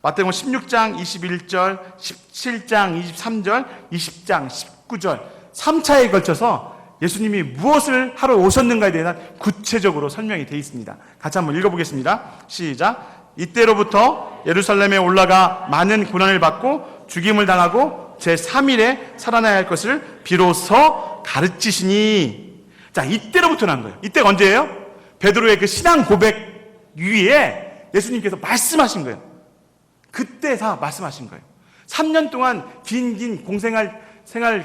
마태복음 16장 21절, 17장 23절, 20장 19절 3차에 걸쳐서 예수님이 무엇을 하러 오셨는가에 대한 구체적으로 설명이 되어 있습니다. 같이 한번 읽어보겠습니다. 시작. 이때로부터 예루살렘에 올라가 많은 고난을 받고 죽임을 당하고 제3일에 살아나야 할 것을 비로소 가르치시니. 자, 이때로부터 난 거예요. 이때가 언제예요? 베드로의 그 신앙 고백 위에 예수님께서 말씀하신 거예요. 그때 다 말씀하신 거예요. 3년 동안 긴 공생활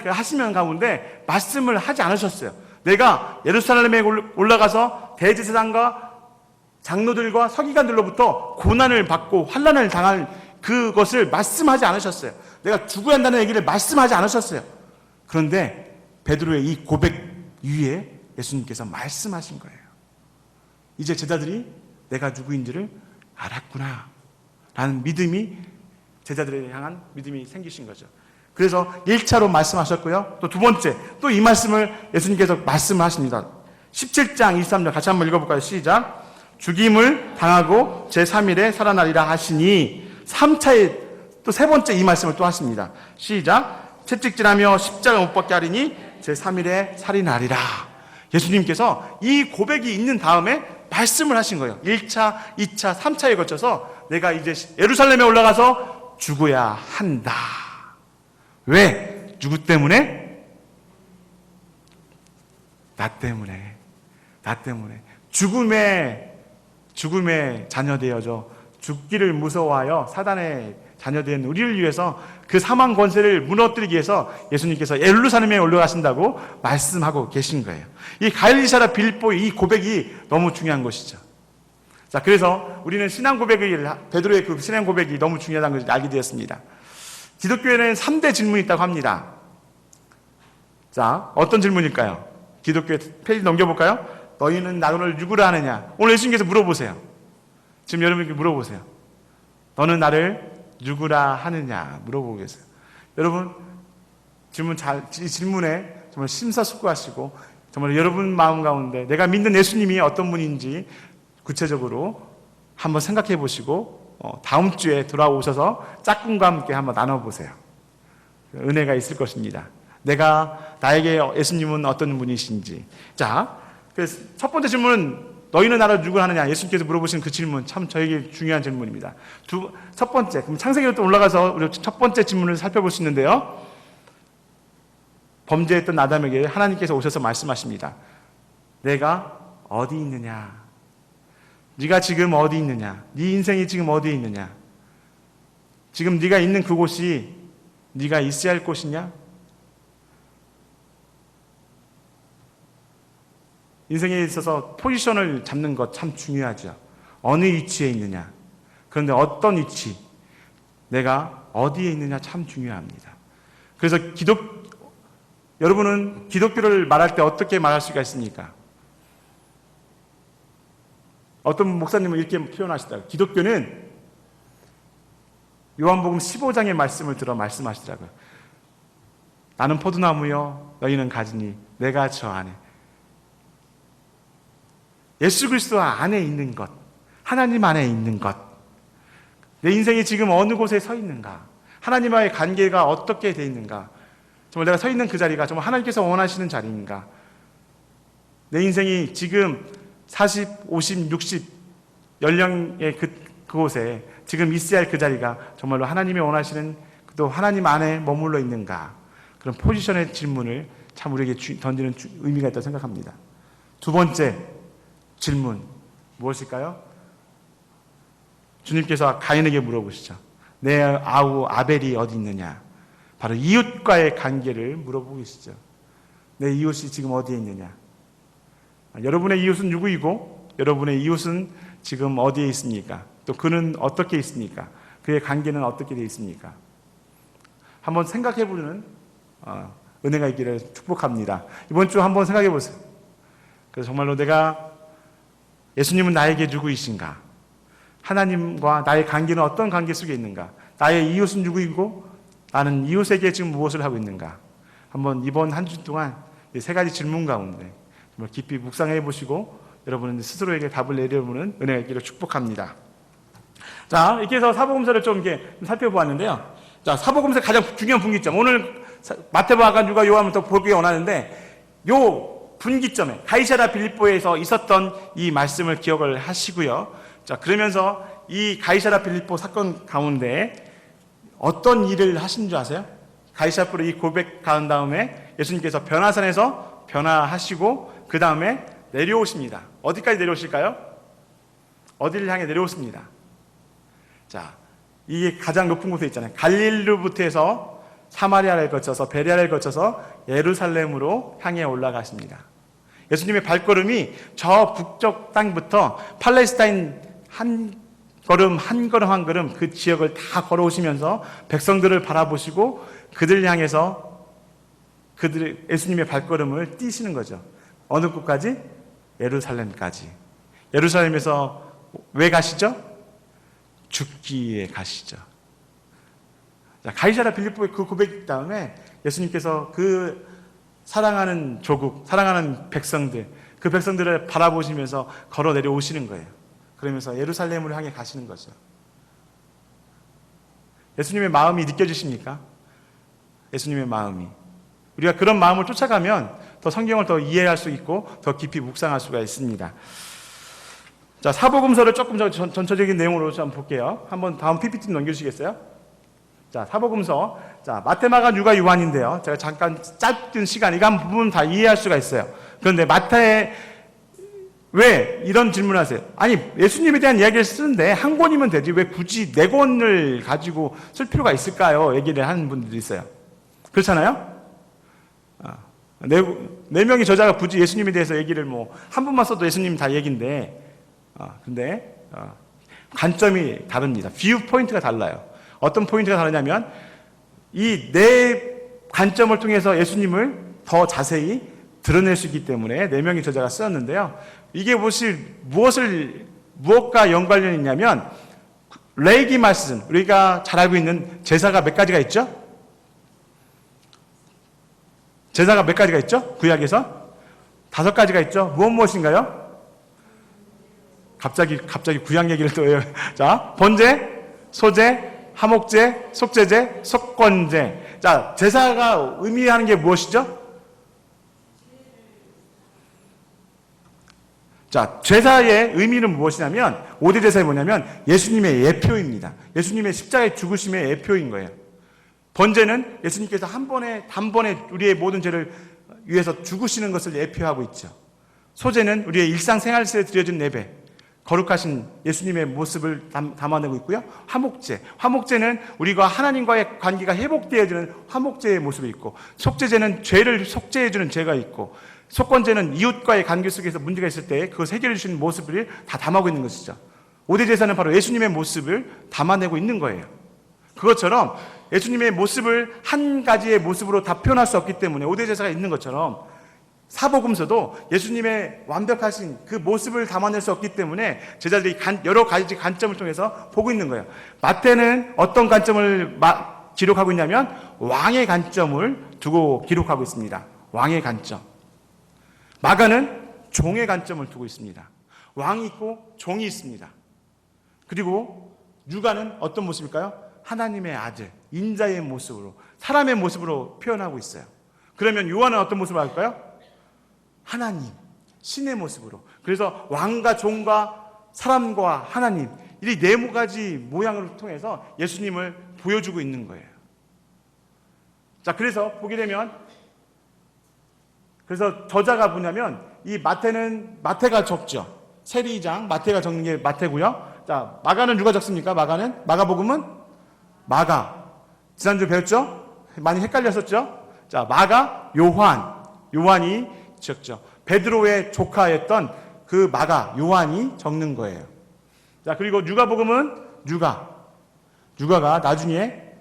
하시면 가운데 말씀을 하지 않으셨어요. 내가 예루살렘에 올라가서 대제사장과 장로들과 서기관들로부터 고난을 받고 환난을 당할 그것을 말씀하지 않으셨어요. 내가 죽어야 한다는 얘기를 말씀하지 않으셨어요. 그런데 베드로의 이 고백 위에 예수님께서 말씀하신 거예요. 이제 제자들이 내가 누구인지를 알았구나 라는 믿음이, 제자들에 향한 믿음이 생기신 거죠. 그래서 1차로 말씀하셨고요. 또 두 번째, 또 이 말씀을 예수님께서 말씀을 하십니다. 17장 23절 같이 한번 읽어볼까요? 시작. 죽임을 당하고 제3일에 살아나리라 하시니. 3차에 또 세 번째 이 말씀을 또 하십니다. 시작. 채찍질하며 십자가 못 박게 하리니 제3일에 살아나리라. 예수님께서 이 고백이 있는 다음에 말씀을 하신 거예요. 1차, 2차, 3차에 거쳐서 내가 이제 예루살렘에 올라가서 죽어야 한다. 왜? 누구 때문에? 나 때문에. 죽음의 자녀되어져 죽기를 무서워하여 사단의 자녀된 우리를 위해서 그 사망 권세를 무너뜨리기 위해서 예수님께서 예루살렘에 올라가신다고 말씀하고 계신 거예요. 이 가이사랴 빌립보의 이 고백이 너무 중요한 것이죠. 자, 그래서 우리는 신앙 고백을, 베드로의 그 신앙 고백이 너무 중요하다는 것을 알게 되었습니다. 기독교에는 3대 질문이 있다고 합니다. 자, 어떤 질문일까요? 기독교의 페이지 넘겨볼까요? 너희는 나를 누구라 하느냐? 오늘 예수님께서 물어보세요. 지금 여러분께 물어보세요. 너는 나를 누구라 하느냐? 물어보고 계세요. 여러분, 이 질문에 정말 심사숙고하시고 정말 여러분 마음 가운데 내가 믿는 예수님이 어떤 분인지 구체적으로 한번 생각해 보시고 다음 주에 돌아오셔서 짝꿍과 함께 한번 나눠보세요. 은혜가 있을 것입니다. 나에게 예수님은 어떤 분이신지. 자, 그래서 첫 번째 질문은 너희는 나를 누구라 하느냐? 예수님께서 물어보신 그 질문 참 저에게 중요한 질문입니다. 첫 번째, 그럼 창세기로 또 올라가서 우리 첫 번째 질문을 살펴볼 수 있는데요. 범죄했던 아담에게 하나님께서 오셔서 말씀하십니다. 내가 어디 있느냐? 네가 지금 어디 있느냐? 네 인생이 지금 어디에 있느냐? 지금 네가 있는 그곳이 네가 있어야 할 곳이냐? 인생에 있어서 포지션을 잡는 것 참 중요하죠. 어느 위치에 있느냐? 그런데 어떤 위치? 내가 어디에 있느냐 참 중요합니다. 그래서 여러분은 기독교를 말할 때 어떻게 말할 수가 있습니까? 어떤 목사님은 이렇게 표현하시더라고요. 기독교는 요한복음 15장의 말씀을 들어 말씀하시더라고요. 나는 포도나무요 너희는 가지니 내가 저 안에. 예수 그리스도 안에 있는 것, 하나님 안에 있는 것, 내 인생이 지금 어느 곳에 서 있는가, 하나님과의 관계가 어떻게 돼 있는가, 정말 내가 서 있는 그 자리가 정말 하나님께서 원하시는 자리인가, 내 인생이 지금 40, 50, 60 연령의 그곳에 지금 있어야 할 그 자리가 정말로 하나님이 원하시는 또 하나님 안에 머물러 있는가, 그런 포지션의 질문을 참 우리에게 던지는 의미가 있다고 생각합니다. 두 번째 질문 무엇일까요? 주님께서 가인에게 물어보시죠. 내 아우 아벨이 어디 있느냐? 바로 이웃과의 관계를 물어보고 계시죠. 내 이웃이 지금 어디에 있느냐? 여러분의 이웃은 누구이고 여러분의 이웃은 지금 어디에 있습니까? 또 그는 어떻게 있습니까? 그의 관계는 어떻게 되어 있습니까? 한번 생각해보는 은혜가 있기를 축복합니다. 이번 주 한번 생각해 보세요. 그래서 정말로 내가 예수님은 나에게 누구이신가? 하나님과 나의 관계는 어떤 관계 속에 있는가? 나의 이웃은 누구이고 나는 이웃에게 지금 무엇을 하고 있는가? 한번 이번 한 주 동안 이 세 가지 질문 가운데 정말 깊이 묵상해 보시고 여러분은 스스로에게 답을 내려보는 은혜가 있기를 축복합니다. 자, 이렇게 해서 사복음서를 좀 이렇게 살펴보았는데요. 자, 사복음서 가장 중요한 분기점. 오늘 마태복음, 누가 요한을 더 보기 원하는데 요 분기점에 가이사랴 빌립보에서 있었던 이 말씀을 기억을 하시고요. 자, 그러면서 이 가이사랴 빌립보 사건 가운데 어떤 일을 하신 줄 아세요? 가이사랴로 이 고백한 다음에 예수님께서 변화산에서 변화하시고 그 다음에 내려오십니다. 어디까지 내려오실까요? 어디를 향해 내려오십니다. 자, 이게 가장 높은 곳에 있잖아요. 갈릴리부터 해서 사마리아를 거쳐서 베레아를 거쳐서 예루살렘으로 향해 올라가십니다. 예수님의 발걸음이 저 북쪽 땅부터 팔레스타인 한 걸음 한 걸음 그 지역을 다 걸어오시면서 백성들을 바라보시고 그들 향해서 예수님의 발걸음을 띄시는 거죠. 어느 곳까지? 예루살렘까지. 예루살렘에서 왜 가시죠? 죽기에 가시죠. 자, 가이사랴 빌립보의 그 고백 다음에 예수님께서 그 사랑하는 조국, 사랑하는 백성들, 그 백성들을 바라보시면서 걸어 내려오시는 거예요. 그러면서 예루살렘으로 향해 가시는 거죠. 예수님의 마음이 느껴지십니까? 예수님의 마음이. 우리가 그런 마음을 쫓아가면 더 성경을 더 이해할 수 있고 더 깊이 묵상할 수가 있습니다. 자, 사복음서를 조금 전체적인 내용으로 좀 볼게요. 한번 다음 PPT 넘겨주시겠어요? 자, 사복음서. 자, 마태, 마가, 누가, 요한인데요. 제가 잠깐 짧은 시간, 이거 한 부분 다 이해할 수가 있어요. 그런데 마태, 왜 이런 질문을 하세요? 아니, 예수님에 대한 이야기를 쓰는데 한 권이면 되지 왜 굳이 네 권을 가지고 쓸 필요가 있을까요? 얘기를 하는 분들도 있어요. 그렇잖아요? 네 명의 저자가 굳이 예수님에 대해서 얘기를 한 분만 써도 예수님 다 얘기인데, 근데 관점이 다릅니다. 뷰 포인트가 달라요. 어떤 포인트가 다르냐면 이 네 관점을 통해서 예수님을 더 자세히 드러낼 수 있기 때문에 네 명의 저자가 쓰였는데요. 이게 무엇과 연관련이 있냐면 레이기 말씀, 우리가 잘 알고 있는 제사가 몇 가지가 있죠? 제사가 몇 가지가 있죠? 구약에서 5가지가 있죠. 무엇인가요? 갑자기 구약 얘기를 또 해요. 자, 번제, 소제, 화목제, 속죄제, 속건제. 자, 제사가 의미하는 게 무엇이죠? 자, 제사의 의미는 무엇이냐면 5대 제사는 뭐냐면 예수님의 예표입니다. 예수님의 십자가의 죽으심의 예표인 거예요. 번제는 예수님께서 단번에 우리의 모든 죄를 위해서 죽으시는 것을 예표하고 있죠. 소제는 우리의 일상생활에서 드려진 예배, 거룩하신 예수님의 모습을 담아내고 있고요. 화목제는 우리가 하나님과의 관계가 회복되어지는 화목제의 모습이 있고, 속죄제는 죄를 속죄해주는 죄가 있고, 속건제는 이웃과의 관계 속에서 문제가 있을 때 그것을 해결해 주시는 모습을 다 담아오고 있는 것이죠. 5대 제사는 바로 예수님의 모습을 담아내고 있는 거예요. 그것처럼 예수님의 모습을 한 가지의 모습으로 다 표현할 수 없기 때문에 5대 제사가 있는 것처럼 사복음서도 예수님의 완벽하신 그 모습을 담아낼 수 없기 때문에 제자들이 여러 가지 관점을 통해서 보고 있는 거예요. 마태는 어떤 관점을 기록하고 있냐면 왕의 관점을 두고 기록하고 있습니다. 왕의 관점. 마가는 종의 관점을 두고 있습니다. 왕이 있고 종이 있습니다. 그리고 누가는 어떤 모습일까요? 하나님의 아들, 인자의 모습으로, 사람의 모습으로 표현하고 있어요. 그러면 요한은 어떤 모습을 할까요? 하나님, 신의 모습으로. 그래서 왕과 종과 사람과 하나님, 이 네 가지 모양을 통해서 예수님을 보여주고 있는 거예요. 자, 그래서 보게 되면, 그래서 저자가 뭐냐면, 이 마태가 적죠. 세리장, 마태가 적는 게 마태고요. 자, 마가는 누가 적습니까? 마가복음은 마가. 지난주 배웠죠? 많이 헷갈렸었죠? 자, 마가, 요한이 적죠. 베드로의 조카였던 그 마가, 요한이 적는 거예요. 자, 그리고 누가복음은 누가가 나중에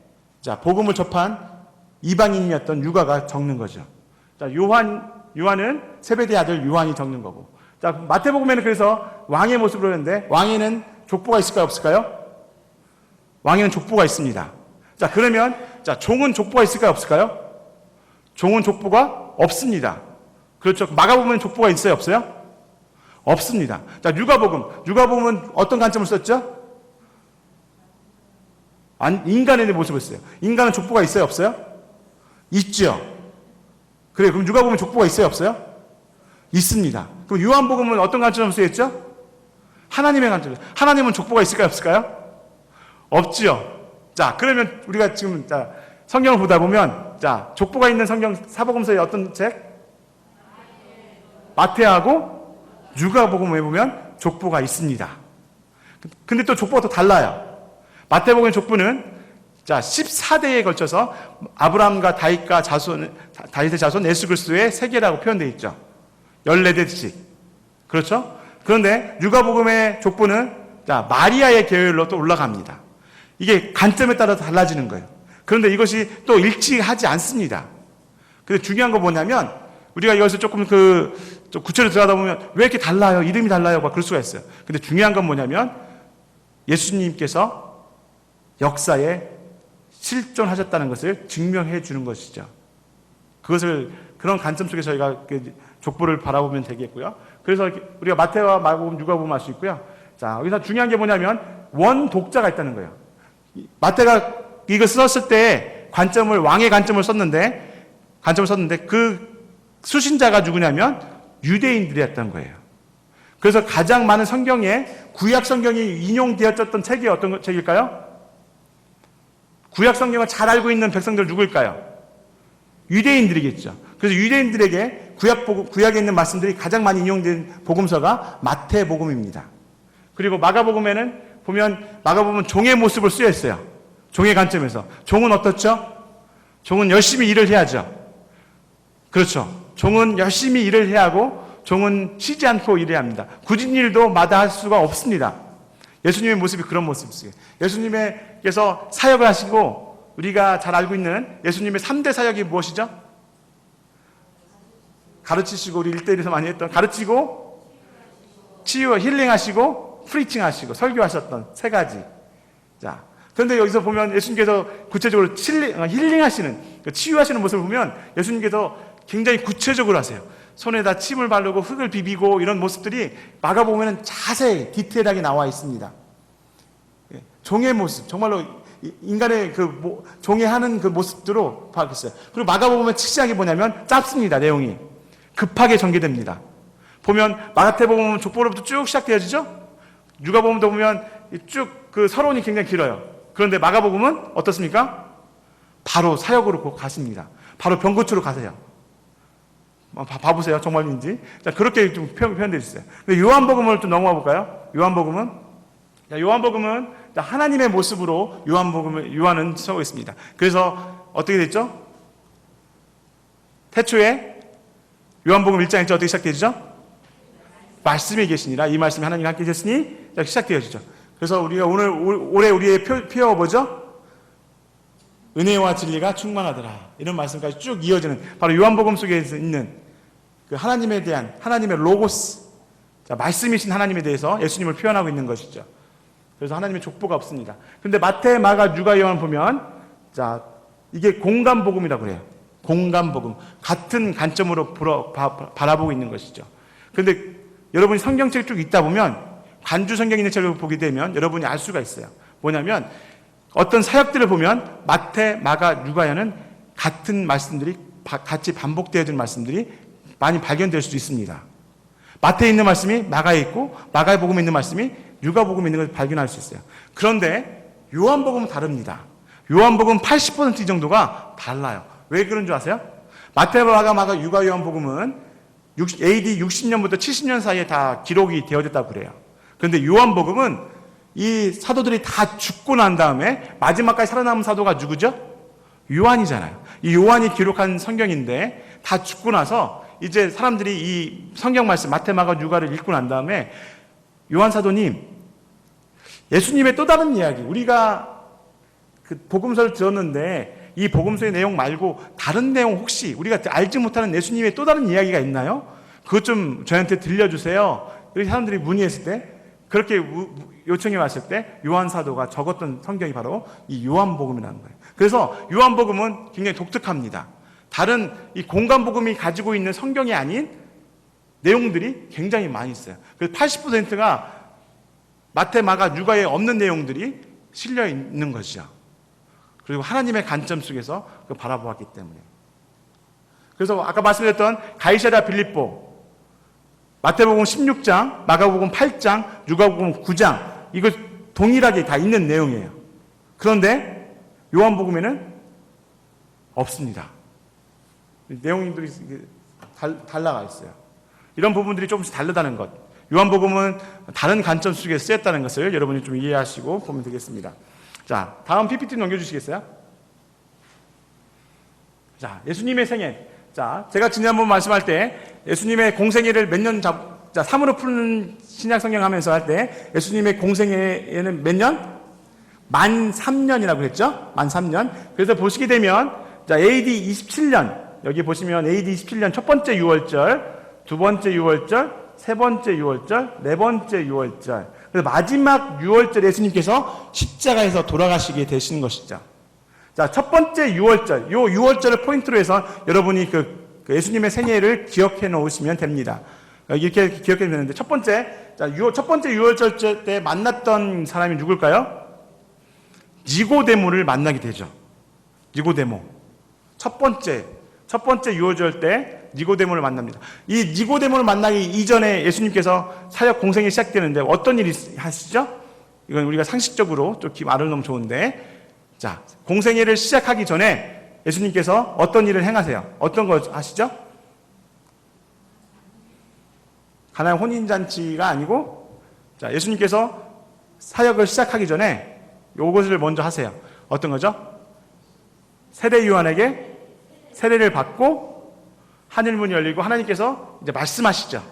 복음을 접한 이방인이었던 누가가 적는 거죠. 자, 요한은 세베대 아들 요한이 적는 거고. 자, 마태복음에는 그래서 왕의 모습으로 했는데 왕에는 족보가 있을까요, 없을까요? 왕에는 족보가 있습니다. 자, 그러면 종은 족보가 있을까요, 없을까요? 종은 족보가 없습니다. 그렇죠. 마가복음에는 족보가 있어요, 없어요? 없습니다. 자, 누가복음은 어떤 관점을 썼죠? 인간의 모습을 써요. 인간은 족보가 있어요, 없어요? 있죠. 그래요. 그럼 누가복음은 족보가 있어요, 없어요? 있습니다. 그럼 요한복음은 어떤 관점으로 쓰였죠? 하나님의 관점. 하나님은 족보가 있을까요, 없을까요? 없지요. 자, 그러면 우리가 지금 성경을 보다 보면 족보가 있는 성경 사복음서의 어떤 책? 마태하고 누가복음에 보면 족보가 있습니다. 근데 또 족보가 또 달라요. 마태복음의 족보는 14대에 걸쳐서 아브라함과 다윗의 자손 예수 그리스도의 세계라고 표현되어 있죠. 14대씩. 그렇죠? 그런데 누가복음의 족보는 마리아의 계열로 또 올라갑니다. 이게 관점에 따라 달라지는 거예요. 그런데 이것이 또 일치하지 않습니다. 근데 중요한 건 뭐냐면 우리가 이것을 조금 좀 구체적으로 들어가다 보면 왜 이렇게 달라요? 이름이 달라요? 그럴 수가 있어요. 근데 중요한 건 뭐냐면 예수님께서 역사에 실존하셨다는 것을 증명해 주는 것이죠. 그런 관점 속에서 저희가 족보를 바라보면 되겠고요. 그래서 우리가 마태와 마가복음, 누가복음 알 수 있고요. 자, 여기서 중요한 게 뭐냐면 원독자가 있다는 거예요. 마태가 이거 썼을 때 왕의 관점을 썼는데 그 수신자가 누구냐면 유대인들이었던 거예요. 그래서 가장 많은 성경에 구약 성경이 인용되었던 책이 어떤 책일까요? 구약 성경을 잘 알고 있는 백성들 누구일까요? 유대인들이겠죠. 그래서 유대인들에게 구약에 있는 말씀들이 가장 많이 인용된 복음서가 마태복음입니다. 그리고 마가복음에는 마가복음은 종의 모습을 쓰여 있어요. 종의 관점에서. 종은 어떻죠? 종은 열심히 일을 해야죠. 그렇죠. 종은 열심히 일을 해야 하고 종은 쉬지 않고 일해야 합니다. 굳은 일도 마다할 수가 없습니다. 예수님의 모습이 그런 모습이에요. 예수님께서 사역을 하시고 우리가 잘 알고 있는 예수님의 3대 사역이 무엇이죠? 가르치시고 우리 1대1에서 많이 했던 가르치고 치유, 힐링하시고 프리칭하시고 설교하셨던 3가지. 자, 그런데 여기서 보면 예수님께서 구체적으로 힐링하시는 치유하시는 모습을 보면 예수님께서 굉장히 구체적으로 하세요. 손에다 침을 바르고 흙을 비비고 이런 모습들이 마가복음에는 자세히 디테일하게 나와 있습니다. 종의 모습, 정말로 인간의 종의 하는 그 모습들로 파악했어요. 그리고 마가복음의 특징이 뭐냐면 짧습니다. 내용이 급하게 전개됩니다. 보면 마태복음은 족보로부터 쭉 시작되어지죠. 누가복음도 보면 쭉 그 서론이 굉장히 길어요. 그런데 마가복음은 어떻습니까? 바로 사역으로 가십니다. 바로 병고치로 가세요. 봐보세요. 정말인지. 자, 그렇게 좀 표현되어 있어요. 근데 요한복음을 좀 넘어가 볼까요? 요한복음은 하나님의 모습으로 요한은 서고 있습니다. 그래서 어떻게 됐죠? 태초에 요한복음 1장 1절 어떻게 시작되죠? 말씀이 계시니라. 이 말씀이 하나님과 함께 계셨으니 시작되어지죠. 그래서 우리가 올해 우리의 표어가 뭐죠? 은혜와 진리가 충만하더라. 이런 말씀까지 쭉 이어지는 바로 요한복음 속에 있는 그 하나님에 대한 하나님의 로고스, 자, 말씀이신 하나님에 대해서 예수님을 표현하고 있는 것이죠. 그래서 하나님의 족보가 없습니다. 그런데 마태, 마가, 누가, 요한 보면 자, 이게 공감복음이라고 그래요. 공감복음. 같은 관점으로 바라보고 있는 것이죠. 그런데 여러분이 성경책을 쭉 읽다 보면 관주 성경 있는 책을 보게 되면 여러분이 알 수가 있어요. 뭐냐면 어떤 사역들을 보면 마태, 마가, 누가야는 같은 말씀들이 같이 반복되어지는 말씀들이 많이 발견될 수도 있습니다. 마태에 있는 말씀이 마가에 있고 마가의 복음에 있는 말씀이 누가복음에 있는 것을 발견할 수 있어요. 그런데 요한복음은 다릅니다. 요한복음 80% 정도가 달라요. 왜 그런 줄 아세요? 마태, 마가, 누가, 요한복음은 AD 60년부터 70년 사이에 다 기록이 되어졌다고 그래요. 그런데 요한복음은 이 사도들이 다 죽고 난 다음에 마지막까지 살아남은 사도가 누구죠? 요한이잖아요. 이 요한이 기록한 성경인데 다 죽고 나서 이제 사람들이 이 성경 말씀 마태, 마가, 누가를 읽고 난 다음에 요한 사도님, 예수님의 또 다른 이야기, 우리가 그 복음서를 들었는데 이 복음서의 내용 말고 다른 내용 혹시 우리가 알지 못하는 예수님의 또 다른 이야기가 있나요? 그것 좀 저한테 들려주세요. 이렇게 사람들이 문의했을 때, 그렇게 요청이 왔을 때 요한 사도가 적었던 성경이 바로 이 요한복음이라는 거예요. 그래서 요한복음은 굉장히 독특합니다. 다른 이 공간복음이 가지고 있는 성경이 아닌 내용들이 굉장히 많이 있어요. 그래서 80%가 마태, 마가, 누가에 없는 내용들이 실려 있는 것이죠. 그리고 하나님의 관점 속에서 그걸 바라보았기 때문에. 그래서 아까 말씀드렸던 가이사랴 빌립보, 마태복음 16장, 마가복음 8장, 누가복음 9장, 이거 동일하게 다 있는 내용이에요. 그런데 요한복음에는 없습니다. 내용들이 달라가 있어요. 이런 부분들이 조금씩 다르다는 것. 요한복음은 다른 관점 속에 쓰였다는 것을 여러분이 좀 이해하시고 보면 되겠습니다. 자, 다음 PPT 넘겨주시겠어요? 자, 예수님의 생애. 자, 제가 지난번 말씀할 때 예수님의 공생애를 몇 년 3으로 푸는 신약 성경 하면서 할 때 예수님의 공생애에는 몇 년? 만 3년이라고 그랬죠? 만 3년. 그래서 보시게 되면 자, AD 27년. 여기 보시면 AD 27년 첫 번째 유월절, 두 번째 유월절, 세 번째 유월절, 네 번째 유월절. 그래서 마지막 유월절 예수님께서 십자가에서 돌아가시게 되시는 것이죠. 자, 첫 번째 유월절, 요 유월절을 포인트로 해서 여러분이 그 예수님의 생애를 기억해 놓으시면 됩니다. 이렇게 기억해 되는데 첫 번째 유월절 때 만났던 사람이 누굴까요? 니고데모를 만나게 되죠. 니고데모. 첫 번째 유월절 때 니고데모를 만납니다. 이 니고데모를 만나기 이전에 예수님께서 사역 공생이 시작되는데 어떤 일이 하시죠? 이건 우리가 상식적으로 좀 말을 너무 좋은데, 자, 공생애를 시작하기 전에 예수님께서 어떤 일을 행하세요? 어떤 거 하시죠? 가나안 혼인잔치가 아니고, 자, 예수님께서 사역을 시작하기 전에 요것을 먼저 하세요. 어떤 거죠? 세례 요한에게 세례를 받고 하늘문이 열리고 하나님께서 이제 말씀하시죠.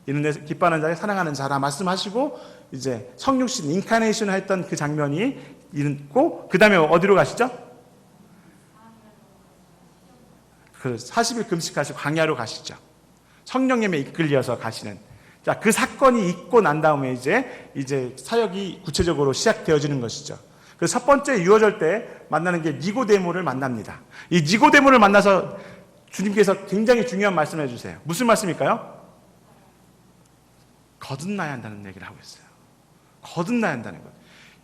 이런 데서 기뻐하는 자에 사랑하는 자라 말씀하시고 이제 성육신 인카네이션을 했던 그 장면이 있고, 그 다음에 어디로 가시죠? 그 40일 금식하시고 광야로 가시죠. 성령님에 이끌려서 가시는. 자, 그 사건이 있고 난 다음에 이제 사역이 구체적으로 시작되어지는 것이죠. 그래서 첫 번째 유월절 때 만나는 게 니고데모를 만납니다. 이 니고데모를 만나서 주님께서 굉장히 중요한 말씀을 해주세요. 무슨 말씀일까요? 거듭나야 한다는 얘기를 하고 있어요. 거듭나야 한다는 것.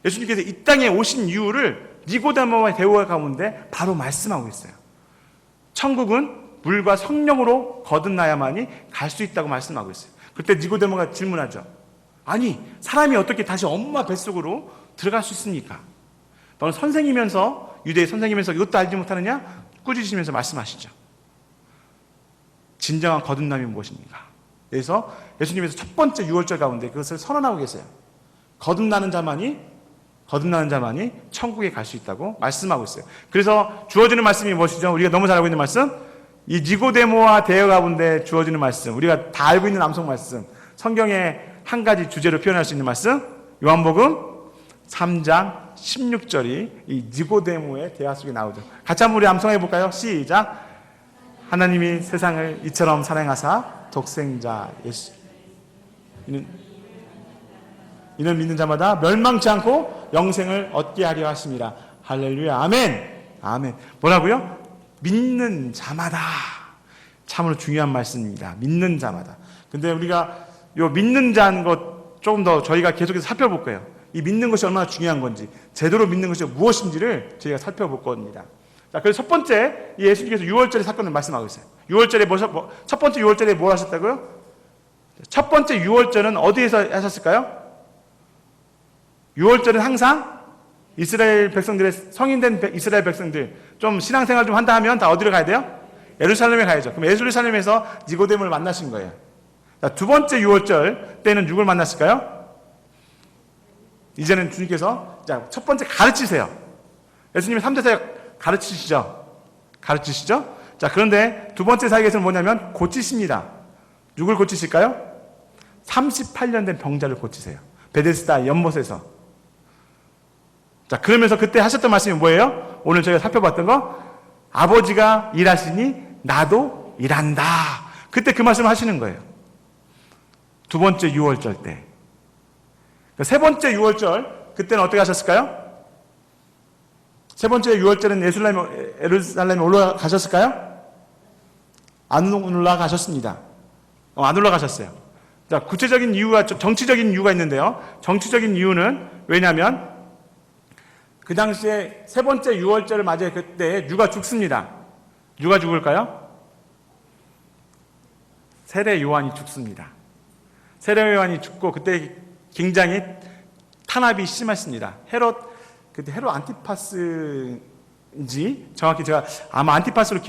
예수님께서 이 땅에 오신 이유를 니고데모와의 대화 가운데 바로 말씀하고 있어요. 천국은 물과 성령으로 거듭나야만이 갈 수 있다고 말씀하고 있어요. 그때 니고데모가 질문하죠. 아니, 사람이 어떻게 다시 엄마 뱃속으로 들어갈 수 있습니까? 너는 선생이면서, 유대의 선생이면서 이것도 알지 못하느냐? 꾸짖으시면서 말씀하시죠. 진정한 거듭남이 무엇입니까? 그래서 예수님께서 첫 번째 유월절 가운데 그것을 선언하고 계세요. 거듭나는 자만이 천국에 갈 수 있다고 말씀하고 있어요. 그래서 주어지는 말씀이 무엇이죠? 우리가 너무 잘 알고 있는 말씀, 이 니고데모와 대화 가운데 주어지는 말씀, 우리가 다 알고 있는 암송 말씀, 성경의 한 가지 주제로 표현할 수 있는 말씀, 요한복음 3장 16절이 이 니고데모의 대화 속에 나오죠. 같이 한번 우리 암송해 볼까요? 시작. 하나님이 세상을 이처럼 사랑하사 독생자 예수 이는 믿는 자마다 멸망치 않고 영생을 얻게 하려 하심이라. 할렐루야. 아멘. 아멘. 뭐라고요? 믿는 자마다. 참으로 중요한 말씀입니다. 믿는 자마다. 근데 우리가 요 믿는 자는 것 조금 더 저희가 계속해서 살펴볼 거예요. 이 믿는 것이 얼마나 중요한 건지, 제대로 믿는 것이 무엇인지를 저희가 살펴볼 겁니다. 자, 그래서 첫 번째, 예수님께서 6월절의 사건을 말씀하고 있어요. 6월절에 첫 번째 6월절에 뭘 하셨다고요? 첫 번째 6월절은 어디에서 하셨을까요? 6월절은 항상 이스라엘 백성들의 성인된 이스라엘 백성들 좀 신앙생활 좀 한다 하면 다 어디로 가야 돼요? 예루살렘에 가야죠. 그럼 예루살렘에서 니고데모를 만나신 거예요. 자, 두 번째 6월절 때는 누굴 만났을까요? 이제는 주님께서 자, 첫 번째 가르치세요. 예수님이 3대 사역 가르치시죠? 자, 그런데 두 번째 사역에서는 뭐냐면 고치십니다. 누굴 고치실까요? 38년 된 병자를 고치세요. 베데스다 연못에서. 자, 그러면서 그때 하셨던 말씀이 뭐예요? 오늘 저희가 살펴봤던 거, 아버지가 일하시니 나도 일한다. 그때 그 말씀을 하시는 거예요. 두 번째 6월절 때. 세 번째 6월절, 그때는 어떻게 하셨을까요? 세 번째 6월절은 예루살렘에 올라가셨을까요? 안 올라가셨습니다. 안 올라가셨어요. 자, 구체적인 이유가, 정치적인 이유가 있는데요. 정치적인 이유는 왜냐하면 그 당시에 세 번째 6월절을 맞이해 그때 누가 죽습니다. 누가 죽을까요? 세례 요한이 죽습니다. 세례 요한이 죽고 그때 굉장히 탄압이 심했습니다. 그때 헤롯 안티파스인지 정확히 제가 아마 안티파스로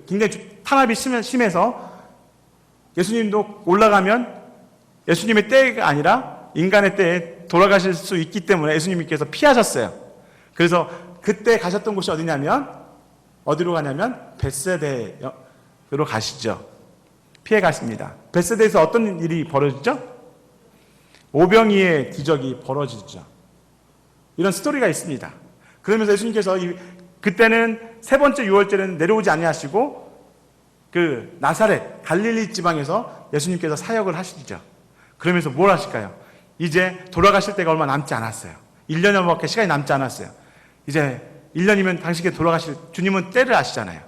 굉장히 탄압이 심해서 예수님도 올라가면 예수님의 때가 아니라 인간의 때에 돌아가실 수 있기 때문에 예수님께서 피하셨어요. 그래서 그때 가셨던 곳이 어디로 가냐면 벳세대로 가시죠. 피해 가십니다. 벳세대에서 어떤 일이 벌어지죠? 오병이의 기적이 벌어지죠. 이런 스토리가 있습니다. 그러면서 예수님께서 그때는 세 번째 6월절에는 내려오지 아니하시고 그 나사렛 갈릴리 지방에서 예수님께서 사역을 하시죠. 그러면서 뭘 하실까요? 이제 돌아가실 때가 얼마 남지 않았어요. 1년여밖에 시간이 남지 않았어요. 이제 1년이면 당신께 돌아가실 주님은 때를 아시잖아요.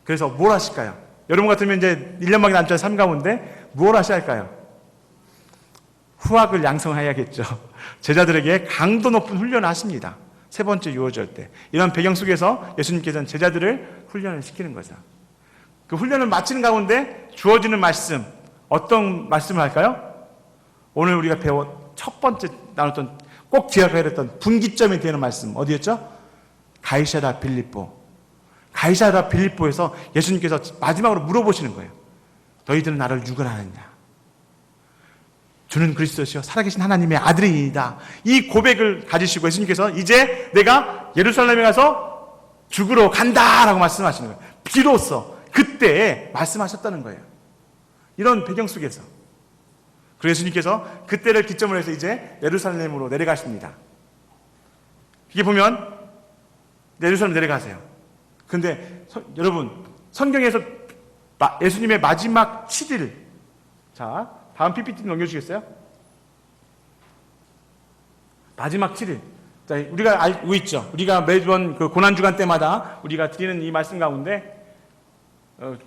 그래서 뭘 하실까요? 여러분 같으면 이제 1년밖에 남지 않은 삶 가운데 뭘 하셔야 할까요? 후학을 양성해야겠죠. 제자들에게 강도 높은 훈련을 하십니다. 세 번째 6월절 때. 이런 배경 속에서 예수님께서는 제자들을 훈련을 시키는 거죠. 그 훈련을 마치는 가운데 주어지는 말씀, 어떤 말씀을 할까요? 오늘 우리가 첫 번째 나눴던 꼭 기억해야 됐던 분기점이 되는 말씀 어디였죠? 가이사랴 빌립보. 가이사랴 빌립보에서 예수님께서 마지막으로 물어보시는 거예요. 너희들은 나를 누구라 하느냐? 주는 그리스도시요 살아계신 하나님의 아들이다. 이 고백을 가지시고 예수님께서 이제 내가 예루살렘에 가서 죽으러 간다라고 말씀하시는 거예요. 비로소 그때 말씀하셨다는 거예요. 이런 배경 속에서. 그래서 예수님께서 그때를 기점으로 해서 이제 예루살렘으로 내려가십니다. 이게 보면 예루살렘 내려가세요. 근데 여러분 성경에서 예수님의 마지막 7일, 자 다음 PPT 넘겨주시겠어요? 마지막 7일. 자, 우리가 알고 있죠. 우리가 매번 그 고난주간 때마다 우리가 드리는 이 말씀 가운데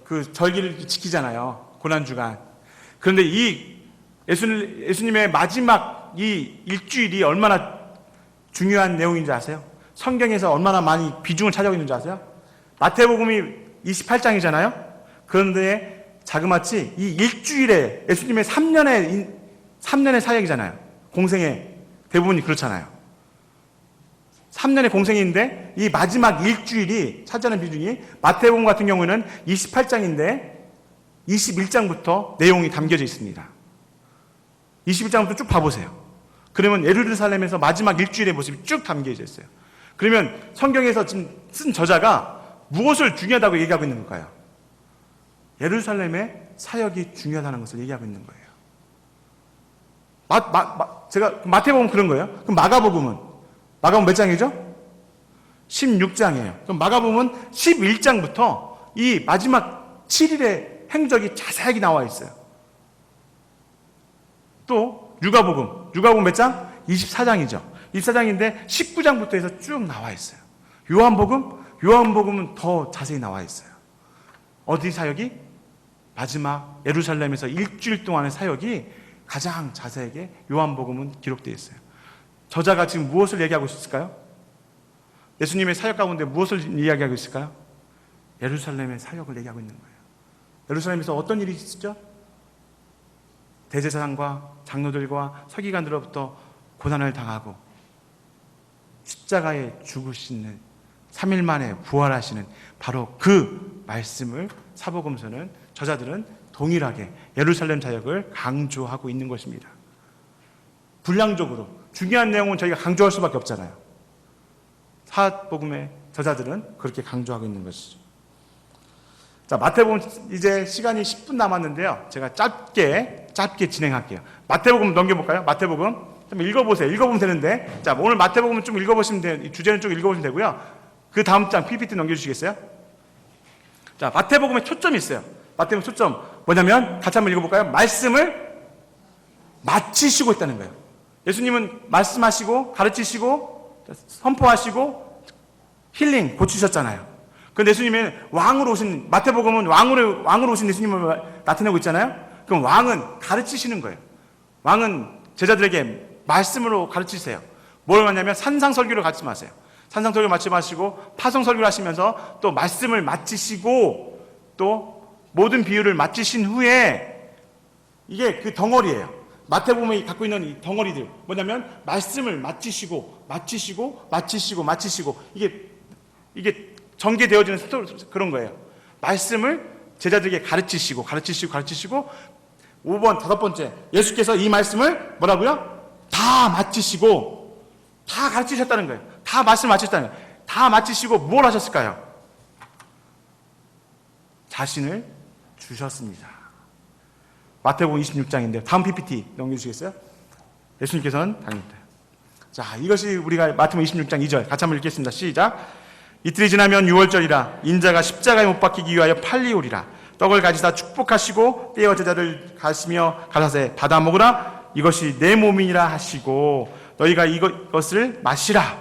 그 절기를 지키잖아요. 고난주간. 그런데 이 예수님의 마지막 이 일주일이 얼마나 중요한 내용인지 아세요? 성경에서 얼마나 많이 비중을 차지하고 있는지 아세요? 마태복음이 28장이잖아요. 그런데 자그마치 이 일주일에 예수님의 3년의 사역이잖아요. 공생의 대부분이 그렇잖아요. 3년의 공생인데 이 마지막 일주일이 차지하는 비중이 마태복음 같은 경우에는 28장인데 21장부터 내용이 담겨져 있습니다. 21장부터 쭉 봐보세요. 그러면 예루살렘에서 마지막 일주일의 모습이 쭉 담겨져 있어요. 그러면 성경에서 지금 쓴 저자가 무엇을 중요하다고 얘기하고 있는 걸까요? 예루살렘의 사역이 중요하다는 것을 얘기하고 있는 거예요. 제가 마태복음 그런 거예요. 그럼 마가복음은 마가복음 몇 장이죠? 16장이에요. 그럼 마가복음은 11장부터 이 마지막 7일의 행적이 자세하게 나와 있어요. 또 누가복음 몇 장? 24장이죠. 24장인데 19장부터 해서 쭉 나와 있어요. 요한복음은 더 자세히 나와 있어요. 어디 사역이? 마지막 예루살렘에서 일주일 동안의 사역이 가장 자세하게 요한복음은 기록되어 있어요. 저자가 지금 무엇을 얘기하고 있을까요? 예수님의 사역 가운데 무엇을 이야기하고 있을까요? 예루살렘의 사역을 얘기하고 있는 거예요. 예루살렘에서 어떤 일이 있었죠? 대제사장과 장로들과 서기관들로부터 고난을 당하고 십자가에 죽으시는 3일 만에 부활하시는 바로 그 말씀을 사복음서는 저자들은 동일하게 예루살렘 사역을 강조하고 있는 것입니다. 분량적으로 중요한 내용은 저희가 강조할 수밖에 없잖아요. 사복음의 저자들은 그렇게 강조하고 있는 것이죠. 자, 마태복음 이제 시간이 10분 남았는데요. 제가 짧게 진행할게요. 마태복음 넘겨볼까요? 마태복음 좀 읽어보세요. 읽어보면 되는데, 자, 오늘 마태복음 좀 읽어보시면 돼요. 주제는 좀 읽어보시면 되고요. 그 다음 장 PPT 넘겨주시겠어요? 자, 마태복음에 초점이 있어요. 마태복음 초점 뭐냐면 같이 한번 읽어볼까요? 말씀을 마치시고 있다는 거예요. 예수님은 말씀하시고 가르치시고 선포하시고 힐링 고치셨잖아요. 그런데 예수님은 왕으로 오신, 마태복음은 왕으로 오신 예수님을 나타내고 있잖아요. 그럼 왕은 가르치시는 거예요. 왕은 제자들에게 말씀으로 가르치세요. 뭘 하냐면 산상설교를 가르치마세요. 산상설교 말씀하시고 파송설교를 하시면서 또 말씀을 마치시고 또 모든 비유를 마치신 후에 이게 그 덩어리예요. 마태복음이 갖고 있는 이 덩어리들 뭐냐면 말씀을 마치시고 이게 전개되어지는 그런 거예요. 말씀을 제자들에게 가르치시고 5번, 5번째 예수께서 이 말씀을 뭐라고요? 다 마치시고 다 가르치셨다는 거예요. 다 말씀을 마치셨다는 거예요. 다 마치시고 뭘 하셨을까요? 자신을 주셨습니다. 마태복음 26장인데 다음 PPT 넘겨주시겠어요? 예수님께서는 당입니다. 자, 이것이 우리가 마태복음 26장 2절 같이 한번 읽겠습니다. 시작. 이틀이 지나면 유월절이라 인자가 십자가에 못 박히기 위하여 팔리오리라. 떡을 가지사 축복하시고 떼어 제자들 가시며 가라사대 받아 먹으라. 이것이 내 몸이니라 하시고 너희가 이것을 마시라.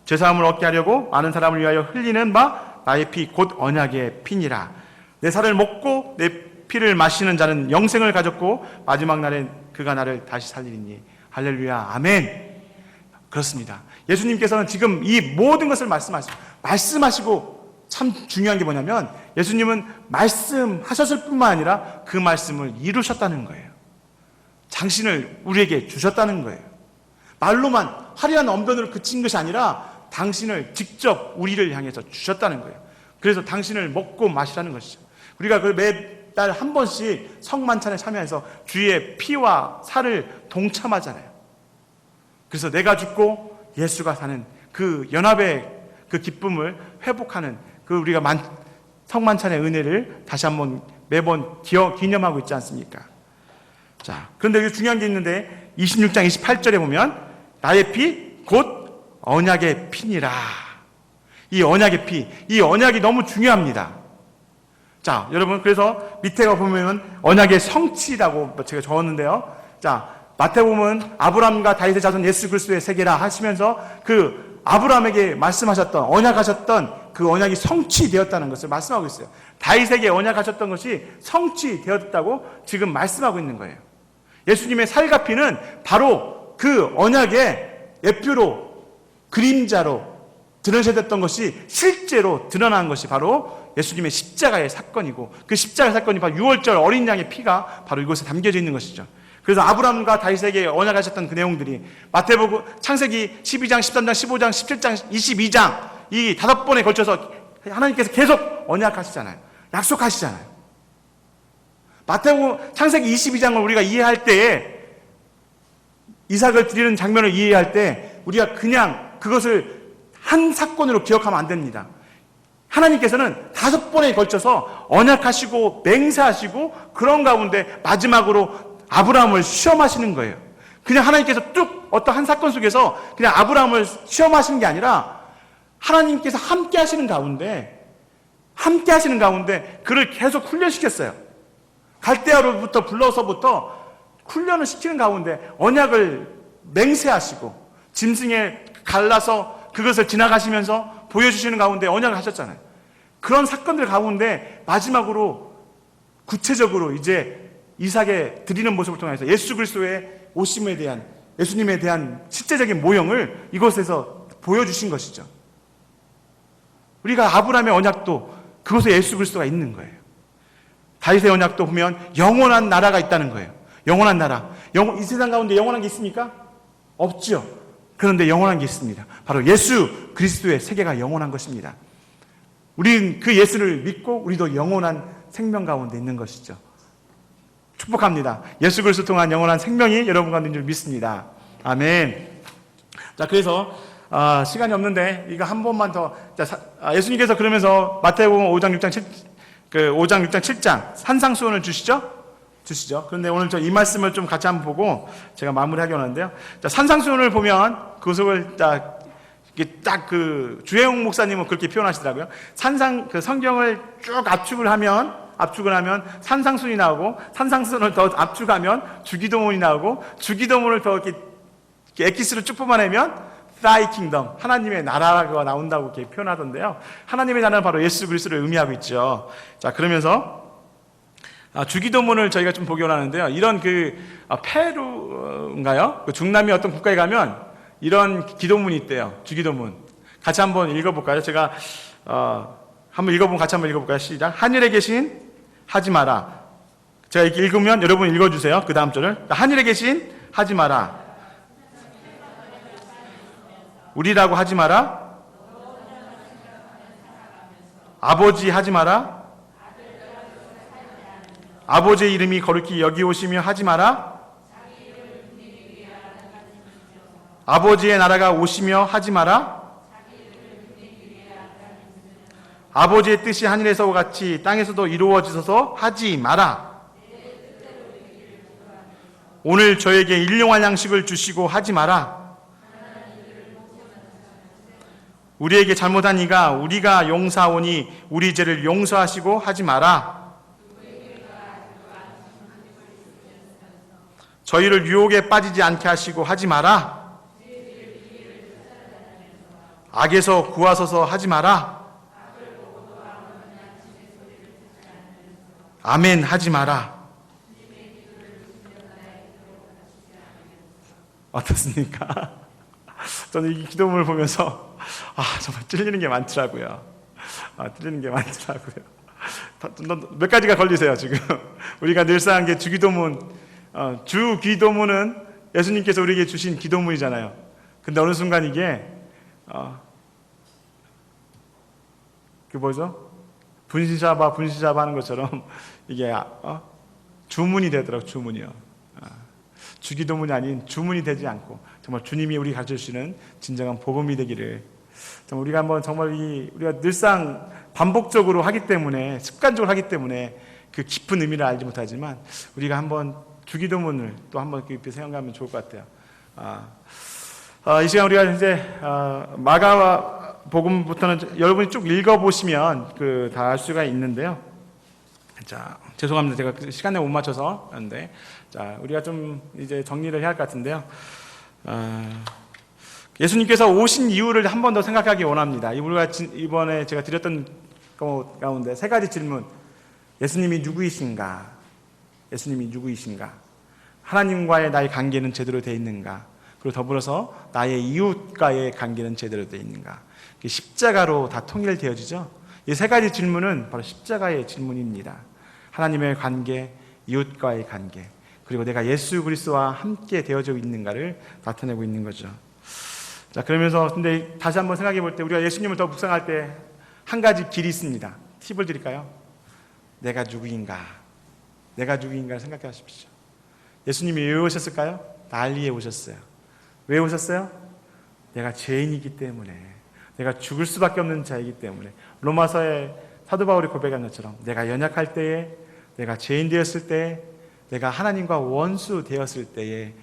죄사함을 얻게 하려고 많은 사람을 위하여 흘리는 바 나의 피 곧 언약의 피니라. 내 살을 먹고 내 피를 마시는 자는 영생을 가졌고 마지막 날엔 그가 나를 다시 살리리니. 할렐루야. 아멘. 그렇습니다. 예수님께서는 지금 이 모든 것을 말씀하시고 참 중요한 게 뭐냐면 예수님은 말씀하셨을 뿐만 아니라 그 말씀을 이루셨다는 거예요. 당신을 우리에게 주셨다는 거예요. 말로만 화려한 언변으로 그친 것이 아니라 당신을 직접 우리를 향해서 주셨다는 거예요. 그래서 당신을 먹고 마시라는 것이죠. 우리가 그 매달 한 번씩 성만찬에 참여해서 주의 피와 살을 동참하잖아요. 그래서 내가 죽고 예수가 사는 그 연합의 그 기쁨을 회복하는 그 우리가 성만찬의 은혜를 다시 한번 매번 기념하고 있지 않습니까? 자, 그런데 여기 중요한 게 있는데 26장 28절에 보면 나의 피 곧 언약의 피니라. 이 언약의 피, 이 언약이 너무 중요합니다. 자, 여러분 그래서 밑에가 보면 언약의 성취라고 제가 적었는데요. 자, 마태복음은 아브라함과 다윗의 자손 예수 그리스도의 세계라 하시면서 그 아브라함에게 말씀하셨던 언약하셨던 그 언약이 성취되었다는 것을 말씀하고 있어요. 다윗에게 언약하셨던 것이 성취되었다고 지금 말씀하고 있는 거예요. 예수님의 살과 피는 바로 그 언약의 예표로 그림자로 드러내셨던 것이 실제로 드러난 것이 바로 예수님의 십자가의 사건이고 그 십자가의 사건이 바로 유월절 어린 양의 피가 바로 이곳에 담겨져 있는 것이죠. 그래서 아브라함과 다윗에게 언약하셨던 그 내용들이 마태복음, 창세기 12장, 13장, 15장, 17장, 22장 이 5번에 걸쳐서 하나님께서 계속 언약하시잖아요. 약속하시잖아요. 마태복음, 창세기 22장을 우리가 이해할 때에 이삭을 드리는 장면을 이해할 때 우리가 그냥 그것을 한 사건으로 기억하면 안 됩니다. 하나님께서는 5번에 걸쳐서 언약하시고 맹세하시고 그런 가운데 마지막으로 아브라함을 시험하시는 거예요. 그냥 하나님께서 뚝 어떤 한 사건 속에서 그냥 아브라함을 시험하시는 게 아니라 하나님께서 함께 하시는 가운데 그를 계속 훈련시켰어요. 갈대아로부터 불러서부터 훈련을 시키는 가운데 언약을 맹세하시고 짐승에 갈라서 그것을 지나가시면서 보여주시는 가운데 언약을 하셨잖아요. 그런 사건들 가운데 마지막으로 구체적으로 이제 이삭에 드리는 모습을 통해서 예수 그리스도의 오심에 대한, 예수님에 대한 실제적인 모형을 이곳에서 보여주신 것이죠. 우리가 아브라함의 언약도 그곳에 예수 그리스도가 있는 거예요. 다윗의 언약도 보면 영원한 나라가 있다는 거예요. 영원한 나라. 이 세상 가운데 영원한 게 있습니까? 없죠. 그런데 영원한 게 있습니다. 바로 예수 그리스도의 세계가 영원한 것입니다. 우리는 그 예수를 믿고 우리도 영원한 생명 가운데 있는 것이죠. 축복합니다. 예수 그리스도 통한 영원한 생명이 여러분 가운데 있는 줄 믿습니다. 아멘. 자, 그래서 시간이 없는데 이거 한 번만 더. 예수님께서 그러면서 마태복음 5장 6장 7장 산상수훈을 주시죠. 그런데 오늘 이 말씀을 좀 같이 한번 보고 제가 마무리하기 원하는데요. 자, 산상수훈을 보면 그것을 딱 주혜용 목사님은 그렇게 표현하시더라고요. 그 성경을 쭉 압축을 하면 산상수훈이 나오고, 산상수훈을 더 압축하면 주기도문이 나오고, 주기도문을 더 이렇게 엑기스로 쭉 뽑아내면 Thy Kingdom, 하나님의 나라가 나온다고 이렇게 표현하던데요. 하나님의 나라는 바로 예수 그리스도를 의미하고 있죠. 자, 그러면서 주기도문을 저희가 좀 보기 원하는데요. 이런 페루인가요? 그 중남미 어떤 국가에 가면 이런 기도문이 있대요. 주기도문. 같이 한번 읽어볼까요? 제가 같이 한번 읽어볼까요? 시작. 하늘에 계신 하지 마라. 제가 이렇게 읽으면 여러분 읽어주세요. 그 다음 절을. 하늘에 계신 하지 마라. 우리라고 하지 마라. 아버지 하지 마라. 아버지의 이름이 거룩히 여기 오시며 하지 마라. 아버지의 나라가 오시며 하지 마라. 아버지의 뜻이 하늘에서 같이 땅에서도 이루어지소서 하지 마라. 오늘 저에게 일용할 양식을 주시고 하지 마라. 우리에게 잘못한 이가 우리가 용서하오니 우리 죄를 용서하시고 하지 마라. 저희를 유혹에 빠지지 않게 하시고 하지 마라. 악에서 구하소서 하지 마라. 아멘 하지 마라. 어떻습니까? 저는 이 기도문을 보면서 정말 찔리는 게 많더라고요. 몇 가지가 걸리세요 지금. 우리가 늘상 한 게 주기도문, 주기도문은 예수님께서 우리에게 주신 기도문이잖아요. 근데 어느 순간 이게 뭐죠? 분시잡아 하는 것처럼 이게 주문이 되더라고요. 주문이요. 주기도문이 아닌 주문이 되지 않고 정말 주님이 우리 가르쳐 주시는 진정한 복음이 되기를, 정말 우리가 한번 정말 우리가 늘상 반복적으로 하기 때문에, 습관적으로 하기 때문에 그 깊은 의미를 알지 못하지만 우리가 한번 주기도문을 또 한번 깊이 생각하면 좋을 것 같아요. 이 시간 우리가 이제 마가복음부터는 여러분이 쭉 읽어보시면 다 알 수가 있는데요. 자, 죄송합니다. 제가 시간에 못 맞춰서 하는데, 자, 우리가 좀 이제 정리를 해야 할 것 같은데요. 예수님께서 오신 이유를 한 번 더 생각하기 원합니다. 우리가 이번에 제가 드렸던 가운데 세 가지 질문. 예수님이 누구이신가? 하나님과의 나의 관계는 제대로 되어 있는가? 그리고 더불어서 나의 이웃과의 관계는 제대로 되어 있는가? 십자가로 다 통일되어지죠. 이 세 가지 질문은 바로 십자가의 질문입니다. 하나님의 관계, 이웃과의 관계, 그리고 내가 예수 그리스도와 함께 되어져 있는가를 나타내고 있는 거죠. 자, 그러면서 근데 다시 한번 생각해 볼 때 우리가 예수님을 더 묵상할 때 한 가지 길이 있습니다. 팁을 드릴까요? 내가 누구인가 생각해 하십시오. 예수님이 왜 오셨을까요? 날 위해 오셨어요. 왜 오셨어요? 내가 죄인이기 때문에, 내가 죽을 수밖에 없는 자이기 때문에. 로마서에 사도 바울이 고백한 것처럼 내가 연약할 때에, 내가 죄인 되었을 때에, 내가 하나님과 원수 되었을 때에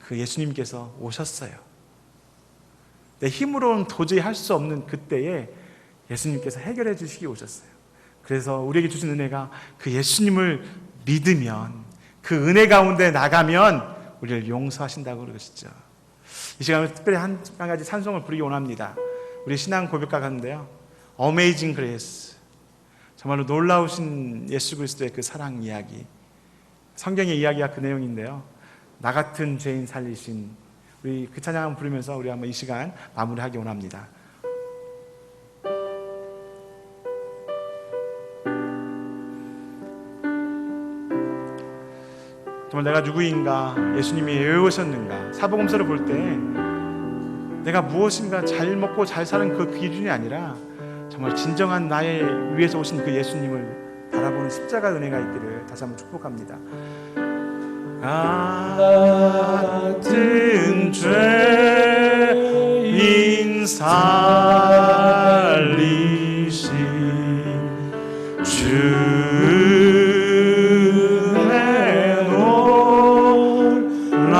그 예수님께서 오셨어요. 내 힘으로는 도저히 할 수 없는 그때에 예수님께서 해결해 주시기 오셨어요. 그래서 우리에게 주신 은혜가 그 예수님을 믿으면, 그 은혜 가운데 나가면 우리를 용서하신다고 그러시죠. 이 시간에 특별히 한 가지 찬송을 부르기 원합니다. 우리 신앙 고백가 가는데요, Amazing Grace, 정말로 놀라우신 예수 그리스도의 그 사랑 이야기, 성경의 이야기가 그 내용인데요, 나 같은 죄인 살리신, 우리 그 찬양을 부르면서 우리 한번 이 시간 마무리하기 원합니다. 정말 내가 누구인가, 예수님이 왜 오셨는가, 사복음서를 볼 때 내가 무엇인가 잘 먹고 잘 사는 그 기준이 아니라 정말 진정한 나의 위에서 오신 그 예수님을 바라보는 십자가 은혜가 있기를 다시 한번 축복합니다. 같은 죄인 살리신 주의 놀라운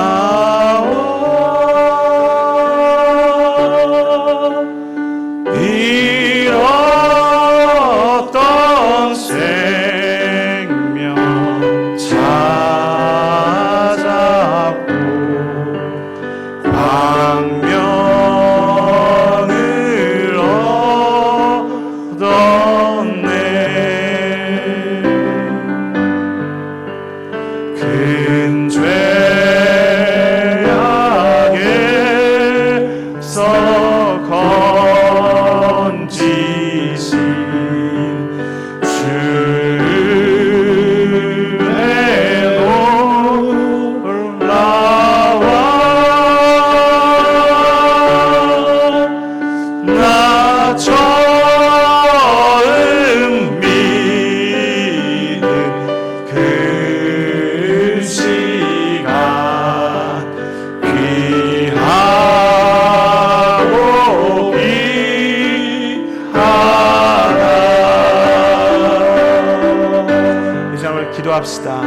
잃었던 생명 찾았고 광명을 얻었네. 큰 죄악에서 건지신 주의 놀라운 나 처음 믿은 그 시간 귀하고 귀하다. 이 시간을 기도합시다.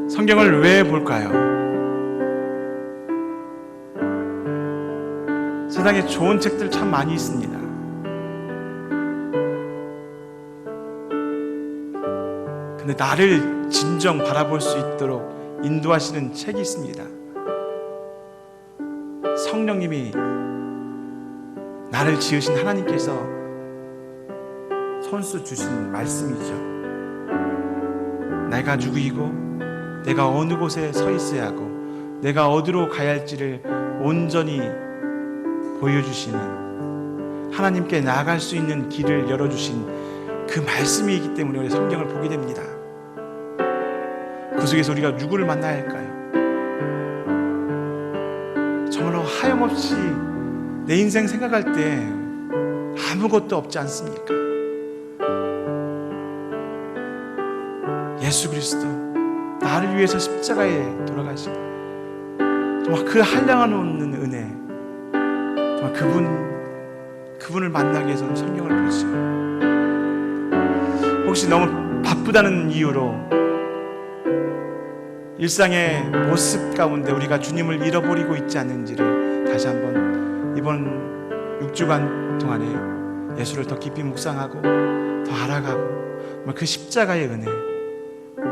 성경을 왜 볼까요? 세상에 좋은 책들 참 많이 있습니다. 근데 나를 진정 바라볼 수 있도록 인도하시는 책이 있습니다. 성령님이, 나를 지으신 하나님께서 손수 주신 말씀이죠. 내가 누구이고 내가 어느 곳에 서 있어야 하고 내가 어디로 가야 할지를 온전히 보여주시는, 하나님께 나아갈 수 있는 길을 열어주신 그 말씀이 있기 때문에 우리 성경을 보게 됩니다. 그 속에서 우리가 누구를 만나야 할까요? 정말로 하염없이 내 인생 생각할 때 아무것도 없지 않습니까? 예수 그리스도, 나를 위해서 십자가에 돌아가신 정말 그 한량없는 은혜, 정말 그분을 만나기 위해서는 성경을 보죠. 혹시 너무 바쁘다는 이유로 일상의 모습 가운데 우리가 주님을 잃어버리고 있지 않는지를 다시 한번 이번 6주간 동안에 예수를 더 깊이 묵상하고 더 알아가고 그 십자가의 은혜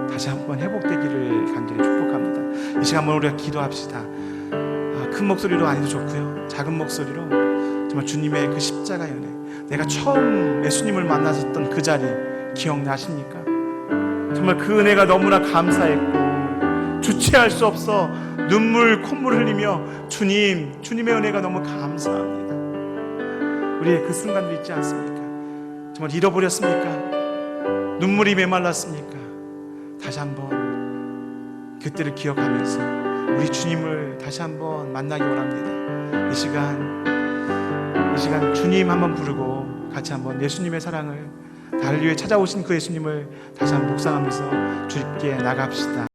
다시 한번 회복되기를 간절히 축복합니다. 이 시간 한번 우리가 기도합시다. 큰 목소리로 아니도 좋고요, 작은 목소리로 정말 주님의 그 십자가의 은혜, 내가 처음 예수님을 만났었던 그 자리 기억나십니까? 정말 그 은혜가 너무나 감사했고 주체할 수 없어 눈물 콧물 흘리며 주님의 은혜가 너무 감사합니다. 우리의 그 순간도 있지 않습니까? 정말 잃어버렸습니까? 눈물이 메말랐습니까? 다시 한번 그때를 기억하면서 우리 주님을 다시 한번 만나기 원합니다. 이 시간 주님 한번 부르고 같이 한번 예수님의 사랑을, 나를 위해 찾아오신 그 예수님을 다시 한번 묵상하면서 주님께 나갑시다.